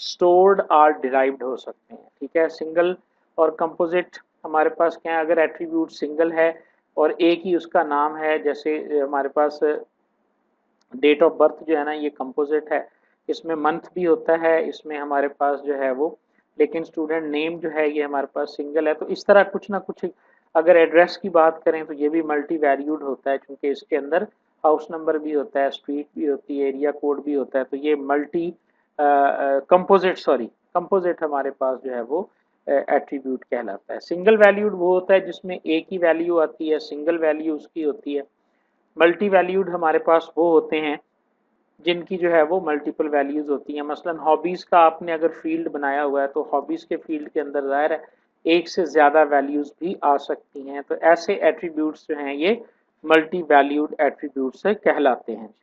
stored और डिराइव्ड हो सकते हैं। ठीक है, सिंगल और कंपोजिट हमारे पास क्या है, अगर एट्रीब्यूट सिंगल है और एक ही उसका नाम है, जैसे हमारे पास डेट ऑफ बर्थ जो है ना ये कंपोजिट है, इसमें मंथ भी होता है, इसमें हमारे पास जो है वो, लेकिन स्टूडेंट नेम जो है ये हमारे पास सिंगल है। तो इस तरह कुछ ना कुछ, अगर एड्रेस की बात करें तो ये भी मल्टी वैल्यूड होता है, क्योंकि इसके अंदर हाउस नंबर भी होता है, स्ट्रीट भी होती है, एरिया कोड भी होता है। तो ये मल्टी कंपोजिट हमारे पास जो है वो एट्रीब्यूट कहलाता है। सिंगल वैल्यूड वो होता है जिसमें एक ही वैल्यू आती है, सिंगल वैल्यू उसकी होती है। मल्टी वैल्यूड हमारे पास वो होते हैं जिनकी जो है वो मल्टीपल वैल्यूज होती हैं। मसलन हॉबीज़ का आपने अगर फील्ड बनाया हुआ है तो हॉबीज़ के फील्ड के अंदर ज़ाहिर है एक से ज़्यादा वैल्यूज भी आ सकती हैं। तो ऐसे एट्रीब्यूट्स जो हैं ये मल्टी वैल्यूड एट्रीब्यूट्स से कहलाते हैं।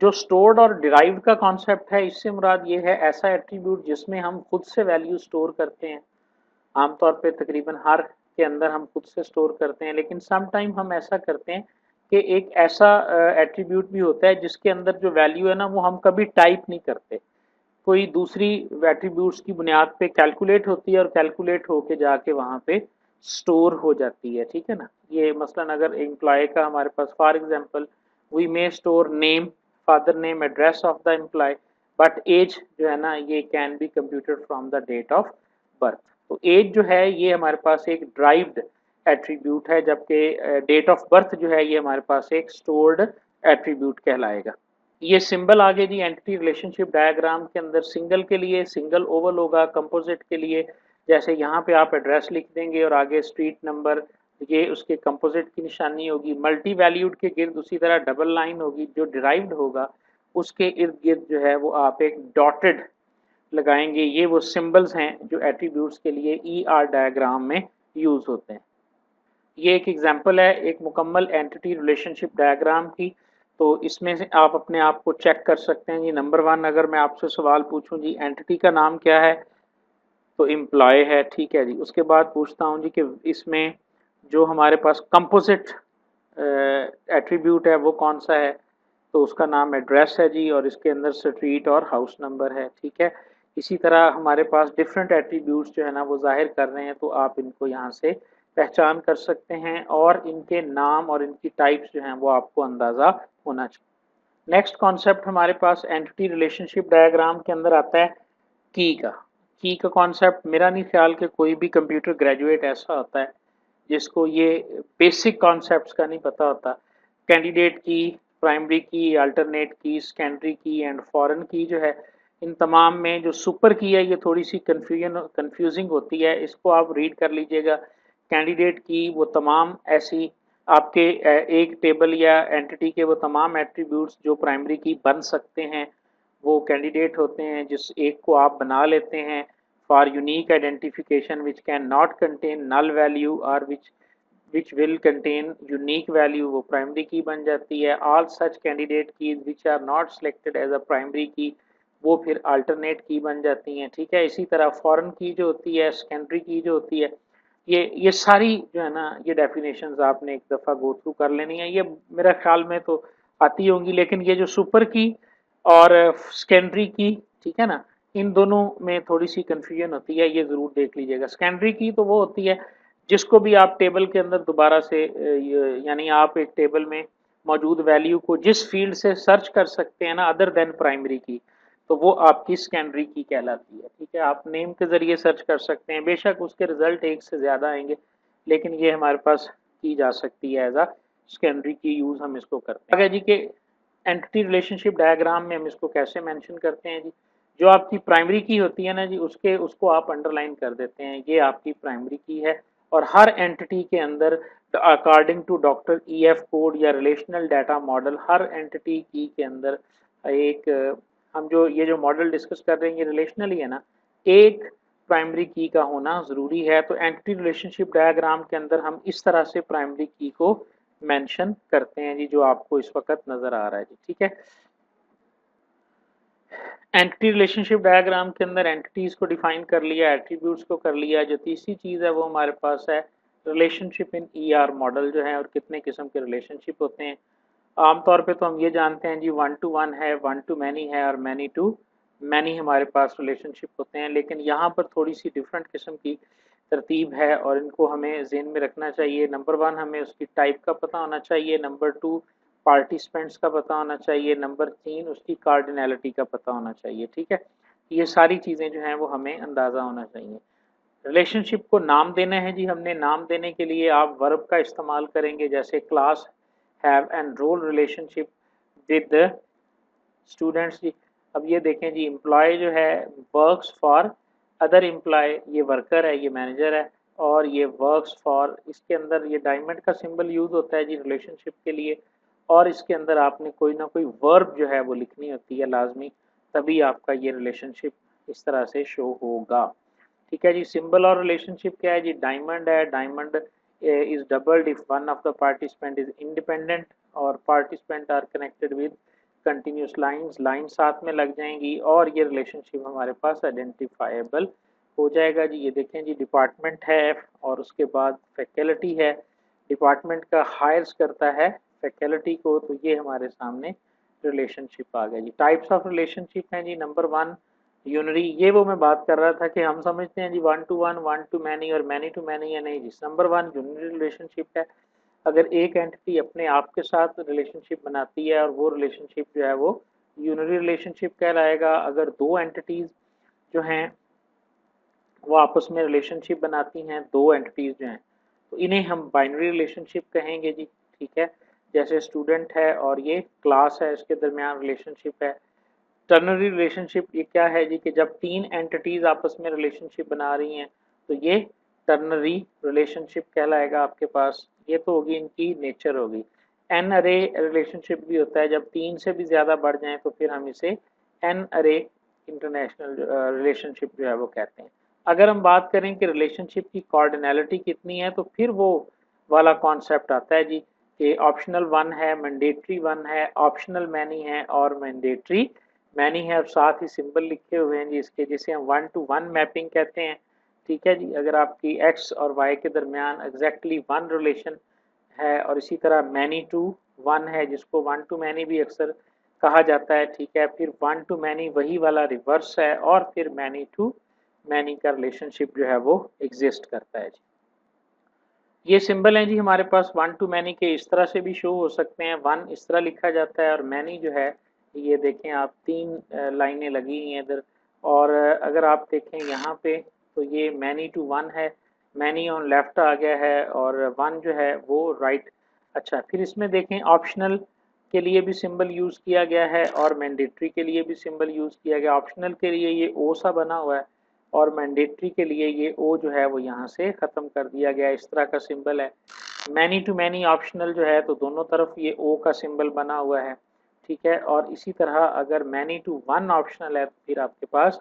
जो स्टोर्ड और डिराइव्ड का कॉन्सेप्ट है, इससे मुराद ये है ऐसा एट्रीब्यूट जिसमें हम खुद से वैल्यू स्टोर करते हैं। आमतौर पे तकरीबन हर के अंदर हम खुद से स्टोर करते हैं, लेकिन सम टाइम हम ऐसा करते हैं कि एक ऐसा एट्रीब्यूट भी होता है जिसके अंदर जो वैल्यू है ना वो हम कभी टाइप नहीं करते, कोई दूसरी एट्रीब्यूट्स की बुनियाद पे कैलकुलेट होती है और कैलकुलेट होके जाके वहाँ पे स्टोर हो जाती है। ठीक है ना, ये मसलन अगर एम्प्लॉय का हमारे पास for example we may store name, father name, address of the employee, but age जो है ना ये can be computed from the date of birth. तो एज जो है ये हमारे पास एक ड्राइव्ड एट्रीब्यूट है, जबकि डेट ऑफ बर्थ जो है ये हमारे पास एक स्टोर्ड एट्रीब्यूट कहलाएगा। ये सिंबल आगे जी एंटिटी रिलेशनशिप डायग्राम के अंदर सिंगल के लिए सिंगल ओवल होगा, कंपोजिट के लिए जैसे यहाँ पे आप एड्रेस लिख देंगे और आगे स्ट्रीट नंबर, ये उसके कंपोजिट की निशानी होगी। मल्टी वैल्यूड के गिर्द उसी तरह डबल लाइन होगी। जो डिराइव्ड होगा उसके इर्द गिर्द जो है वो आप एक डॉटेड लगाएंगे। ये वो सिंबल्स हैं जो एट्रीब्यूट्स के लिए ER डायग्राम में यूज होते हैं। ये एक एग्जांपल है एक मुकम्मल एंटिटी रिलेशनशिप डायग्राम की। तो इसमें से आप अपने आप को चेक कर सकते हैं जी। नंबर 1, अगर मैं आपसे सवाल पूछूं जी एंटिटी का नाम क्या है, तो एम्प्लॉय है। ठीक है जी, उसके बाद पूछता हूं जी कि इसमें जो हमारे पास कंपोजिट एट्रीब्यूट है वो कौन सा है, तो उसका नाम एड्रेस है जी, और इसके अंदर स्ट्रीट और हाउस नंबर है। ठीक है, इसी तरह हमारे पास डिफरेंट एट्रीब्यूट्स जो है ना वो जाहिर कर रहे हैं, तो आप इनको यहाँ से पहचान कर सकते हैं और इनके नाम और इनकी टाइप्स जो हैं वो आपको अंदाज़ा होना चाहिए। नेक्स्ट कॉन्सेप्ट हमारे पास एंटिटी रिलेशनशिप डायग्राम के अंदर आता है की का। की का कॉन्सेप्ट मेरा नहीं ख्याल कि कोई भी कंप्यूटर ग्रेजुएट ऐसा होता है जिसको ये बेसिक कॉन्सेप्ट्स का नहीं पता होता। कैंडिडेट की, प्राइमरी की, अल्टरनेट की, सेकेंडरी की एंड फॉरेन की जो है, इन तमाम में जो सुपर की है ये थोड़ी सी कंफ्यूजिंग होती है, इसको आप रीड कर लीजिएगा। कैंडिडेट की वो तमाम ऐसी आपके एक टेबल या एंटिटी के वो तमाम एट्रीब्यूट्स जो प्राइमरी की बन सकते हैं वो कैंडिडेट होते हैं, जिस एक को आप बना लेते हैं for unique identification which can not contain null value और which will contain unique value, वो प्राइमरी की बन जाती है। All such candidate keys which are not selected as a primary key, वो फिर अल्टरनेट की बन जाती हैं। ठीक है, इसी तरह फॉरेन की जो होती है, सेकेंडरी की जो होती है, ये सारी जो है ना ये डेफिनेशंस आपने एक दफ़ा गो थ्रू कर लेनी है। ये मेरा ख्याल में तो आती होंगी, लेकिन ये जो सुपर की और सेकेंडरी की, ठीक है ना, इन दोनों में थोड़ी सी कन्फ्यूजन होती है, ये ज़रूर देख लीजिएगा। सेकेंडरी की तो वो होती है जिसको भी आप टेबल के अंदर दोबारा से यानी आप एक टेबल में मौजूद वैल्यू को जिस फील्ड से सर्च कर सकते हैं ना अदर देन प्राइमरी की, तो वो आपकी सेकेंडरी की कहलाती है। ठीक है, आप नेम के ज़रिए सर्च कर सकते हैं, बेशक उसके रिजल्ट एक से ज़्यादा आएंगे, लेकिन ये हमारे पास की जा सकती है एज आ सेकेंडरी की यूज़ हम इसको करते हैं। आगे जी के एंटिटी रिलेशनशिप डायग्राम में हम इसको कैसे मेंशन करते हैं जी, जो आपकी प्राइमरी की होती है ना जी उसको आप अंडरलाइन कर देते हैं, ये आपकी प्राइमरी की है। और हर एंटिटी के अंदर according to doctor E F Codd या रिलेशनल डाटा मॉडल, हर एंटिटी की के अंदर एक हम जो ये जो मॉडल डिस्कस कर रहे हैं ये रिलेशनल ही है ना, एक प्राइमरी की का होना ज़रूरी है। तो एंटिटी रिलेशनशिप डायग्राम के अंदर हम इस तरह से प्राइमरी की को मेंशन करते हैं जी, जो आपको इस वक्त नज़र आ रहा है जी, ठीक है। एंटिटी रिलेशनशिप डायग्राम के अंदर एंटिटीज को डिफाइन कर लिया, एट्रीब्यूट्स को कर लिया, जो तीसरी चीज़ है वो हमारे पास है रिलेशनशिप इन ईआर मॉडल जो है, और कितने किस्म के रिलेशनशिप होते हैं। आमतौर पे तो हम ये जानते हैं जी 1 to 1 है, 1 to many है, और many to many हमारे पास रिलेशनशिप होते हैं। लेकिन यहाँ पर थोड़ी सी डिफरेंट किस्म की तरतीब है और इनको हमें ज़हन में रखना चाहिए। नंबर 1 हमें उसकी टाइप का पता होना चाहिए, नंबर 2 पार्टिसिपेंट्स का पता होना चाहिए, नंबर 3 उसकी कार्डिनैलिटी का पता होना चाहिए, ठीक है। ये सारी चीज़ें जो हैं वो हमें अंदाज़ा होना चाहिए। रिलेशनशिप को नाम देना है जी हमने, नाम देने के लिए आप वर्ब का इस्तेमाल करेंगे, जैसे class have and role relationship with students जी। अब ये देखें जी, एम्प्लॉय जो है वर्क्स फॉर अदर एम्प्लॉय, ये वर्कर है, ये मैनेजर है, और ये वर्क्स फॉर, इसके अंदर ये डायमंड का सिंबल यूज होता है जी रिलेशनशिप के लिए, और इसके अंदर आपने कोई ना कोई वर्ब जो है वो लिखनी होती है लाजमी, तभी आपका ये रिलेशनशिप इस तरह से शो होगा, ठीक है जी। सिंबल और रिलेशनशिप क्या है जी, डायमंड है, diamond is doubled if one of the participant is independent, और participant are connected with continuous lines, line साथ में लग जाएंगी, और ये रिलेशनशिप हमारे पास आइडेंटिफाइबल हो जाएगा जी। ये देखें जी, डिपार्टमेंट है और उसके बाद फैकल्टी है, डिपार्टमेंट का हायर्स करता है फैकल्टी को, तो ये हमारे सामने रिलेशनशिप आ गया जी। टाइप्स ऑफ रिलेशनशिप हैं जी, नंबर 1 यूनरी, ये वो मैं बात कर रहा था कि हम समझते हैं जी 1 to 1, 1 to many और many to many है, नहीं जी। नंबर 1 यूनरी रिलेशनशिप है, अगर एक एंटिटी अपने आप के साथ रिलेशनशिप बनाती है और वो रिलेशनशिप जो है वो यूनरी रिलेशनशिप कहलाएगा। अगर दो एंटिटीज जो हैं वो आपस में रिलेशनशिप बनाती हैं, दो एंटिटीज जो हैं, तो इन्हें हम बाइनरी रिलेशनशिप कहेंगे जी, ठीक है। जैसे स्टूडेंट है और ये क्लास है, इसके दरमियान रिलेशनशिप है। टर्नरी रिलेशनशिप ये क्या है जी, कि जब तीन एंटिटीज आपस में रिलेशनशिप बना रही हैं तो ये टर्नरी रिलेशनशिप कहलाएगा आपके पास। ये तो होगी इनकी नेचर होगी। एन अरे रिलेशनशिप भी होता है, जब तीन से भी ज़्यादा बढ़ जाएं तो फिर हम इसे एन अरे इंटरनेशनल रिलेशनशिप जो है वो कहते हैं। अगर हम बात करें कि रिलेशनशिप की कार्डिनैलिटी कितनी है, तो फिर वो वाला कॉन्सेप्ट आता है जी कि ऑप्शनल 1 है, मैंडेटरी 1 है, ऑप्शनल मैनी है, और मैंडेटरी मैनी है, और साथ ही सिंबल लिखे हुए हैं जी इसके, जिसे हम 1 to 1 मैपिंग कहते हैं, ठीक है जी। अगर आपकी x और y के दरमियान एग्जैक्टली 1 रिलेशन है, और इसी तरह मैनी टू 1 है, जिसको 1 to मैनी भी अक्सर कहा जाता है, ठीक है। फिर 1 to मैनी वही वाला रिवर्स है, और फिर मैनी टू मैनी का रिलेशनशिप जो है वो एग्जिस्ट करता है जी। ये सिंबल हैं जी हमारे पास 1 to मैनी के, इस तरह से भी शो हो सकते हैं, 1 इस तरह लिखा जाता है, और मैनी जो है ये देखें आप, तीन लाइनें लगी हुई हैं इधर, और अगर आप देखें यहाँ पे तो ये मैनी टू 1 है, मैनी ऑन लेफ्ट आ गया है, और 1 जो है वो राइट। अच्छा, फिर इसमें देखें ऑप्शनल के लिए भी सिंबल यूज़ किया गया है, और मैंडेटरी के लिए भी सिंबल यूज़ किया गया। ऑप्शनल के लिए ये ओ सा बना हुआ है, और मैंडेटरी के लिए ये ओ जो है वो यहाँ से ख़त्म कर दिया गया, इस तरह का सिंबल है। मैनी टू मैनी ऑप्शनल जो है तो दोनों तरफ ये ओ का सिंबल बना हुआ है, ठीक है। और इसी तरह अगर मैनी टू 1 ऑप्शनल है तो फिर आपके पास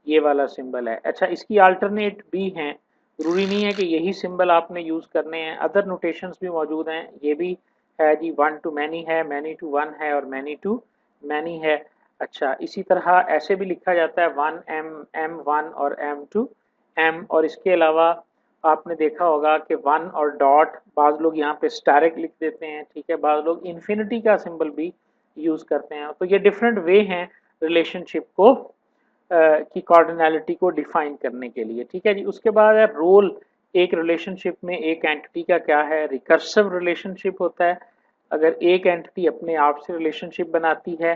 ये वाला सिंबल है। अच्छा, इसकी अल्टरनेट भी हैं, ज़रूरी नहीं है कि यही सिंबल आपने यूज़ करने हैं, अदर नोटेशंस भी मौजूद हैं। ये भी है जी, 1 to मैनी है, मैनी टू 1 है, और मैनी टू मैनी है। अच्छा, इसी तरह ऐसे भी लिखा जाता है 1 m, m1 और m2 m, और इसके अलावा आपने देखा होगा कि 1 और डॉट, बाज़ लोग यहाँ पे स्टारिक लिख देते हैं, ठीक है, बाज़ लोग इन्फिनिटी का सिंबल भी यूज़ करते हैं। तो ये डिफरेंट वे हैं रिलेशनशिप को की कार्डिनैलिटी को डिफाइन करने के लिए, ठीक है जी। उसके बाद है रोल। एक रिलेशनशिप में एक एंटिटी का क्या है, रिकर्सिव रिलेशनशिप होता है, अगर एक एंटिटी अपने आप से रिलेशनशिप बनाती है।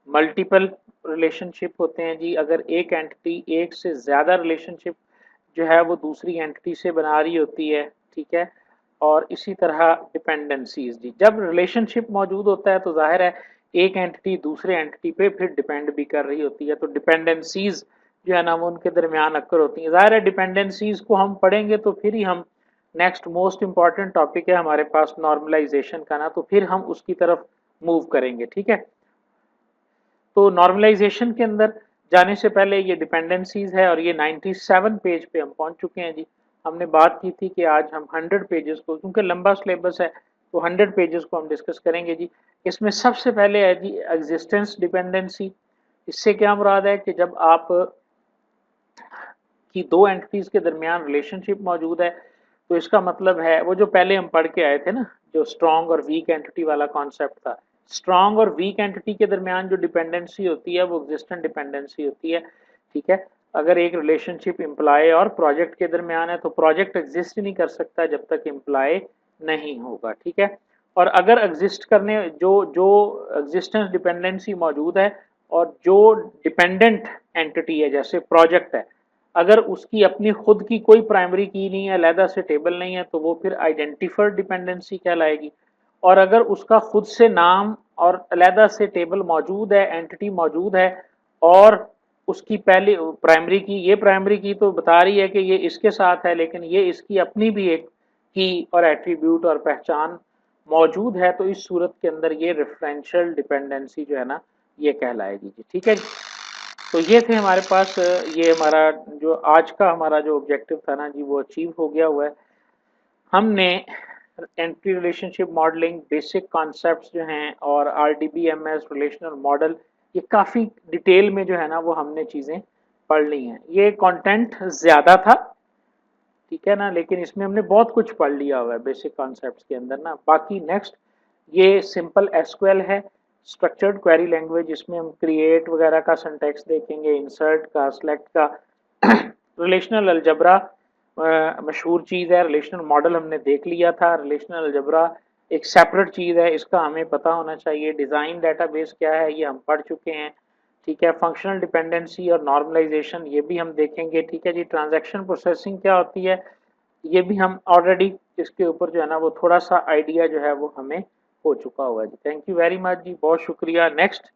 मल्टीपल रिलेशनशिप होते हैं जी, अगर एक एंटिटी एक से ज़्यादा रिलेशनशिप जो है वो दूसरी एंटिटी से बना रही होती है, ठीक है। और इसी तरह डिपेंडेंसीज जी, जब रिलेशनशिप मौजूद होता है तो जाहिर है एक एंटिटी दूसरे एंटिटी पे फिर डिपेंड भी कर रही होती है, तो डिपेंडेंसीज जो है ना वो उनके दरमियान अक्कर होती हैं। जाहिर है डिपेंडेंसीज को हम पढ़ेंगे तो फिर ही हम नेक्स्ट मोस्ट इम्पॉर्टेंट टॉपिक है हमारे पास नॉर्मलाइजेशन का ना, तो फिर हम उसकी तरफ मूव करेंगे, ठीक है। तो नॉर्मलाइजेशन के अंदर जाने से पहले ये डिपेंडेंसीज है और ये 97 पेज पे हम पहुंच चुके हैं जी। हमने बात की थी कि आज हम 100 पेजेस को, क्योंकि लंबा सिलेबस है तो 100 पेजेस को हम डिस्कस करेंगे जी। इसमें सबसे पहले है जी एग्जिस्टेंस डिपेंडेंसी। इससे क्या मुराद है कि जब आप की दो एंटिटीज के दरमियान रिलेशनशिप मौजूद है, तो इसका मतलब है वो जो पहले हम पढ़ के आए थे ना, जो स्ट्रॉन्ग और वीक एंटिटी वाला कॉन्सेप्ट था। स्ट्रॉन्ग और वीक एंटिटी के दरमियान जो डिपेंडेंसी होती है वो एग्जिस्टेंट डिपेंडेंसी होती है, ठीक है। अगर एक रिलेशनशिप एम्प्लॉय और प्रोजेक्ट के दरमियान है तो प्रोजेक्ट एग्जिस्ट नहीं कर सकता जब तक एम्प्लॉय नहीं होगा, ठीक है। और अगर एग्जिस्ट करने जो जो एग्जिस्टेंस डिपेंडेंसी मौजूद है और जो डिपेंडेंट एंटिटी है जैसे प्रोजेक्ट है, अगर उसकी अपनी खुद की कोई प्राइमरी की नहीं है, अलहदा से टेबल नहीं है, तो वो फिर आइडेंटिफाइड डिपेंडेंसी कहलाएगी। और अगर उसका खुद से नाम और अलहदा से टेबल मौजूद है, एंटिटी मौजूद है, और उसकी पहली प्राइमरी की, ये प्राइमरी की तो बता रही है कि ये इसके साथ है, लेकिन ये इसकी अपनी भी एक की और एट्रीब्यूट और पहचान मौजूद है, तो इस सूरत के अंदर ये रेफरेंशियल डिपेंडेंसी जो है ना, ये कहलाएगी जी, ठीक है। तो ये थे हमारे पास, ये हमारा जो आज का हमारा जो ऑब्जेक्टिव था ना जी, वो अचीव हो गया हुआ है। हमने entity relationship modelling basic concepts जो हैं और आरडीबीएमएस रिलेशनल मॉडल, ये काफ़ी डिटेल में जो है ना वो हमने चीज़ें पढ़ ली हैं। ये कंटेंट ज़्यादा था, ठीक है ना, लेकिन इसमें हमने बहुत कुछ पढ़ लिया हुआ है बेसिक कॉन्सेप्ट्स के अंदर ना। बाकी नेक्स्ट ये सिंपल एसक्यूएल है, स्ट्रक्चर्ड क्वेरी लैंग्वेज। इसमें हम क्रिएट वगैरह का सिंटैक्स देखेंगे, इंसर्ट का, सिलेक्ट का। रिलेशनल अलजबरा मशहूर चीज़ है, रिलेशनल मॉडल हमने देख लिया था। रिलेशनल अलजबरा एक सेपरेट चीज़ है, इसका हमें पता होना चाहिए। डिज़ाइन डेटाबेस क्या है ये हम पढ़ चुके हैं, ठीक है। फंक्शनल डिपेंडेंसी और नॉर्मलाइजेशन ये भी हम देखेंगे, ठीक है जी। ट्रांजैक्शन प्रोसेसिंग क्या होती है ये भी हम ऑलरेडी इसके ऊपर जो है ना वो थोड़ा सा आइडिया जो है वो हमें हो चुका हुआ है जी। थैंक यू वेरी मच जी, बहुत शुक्रिया। नेक्स्ट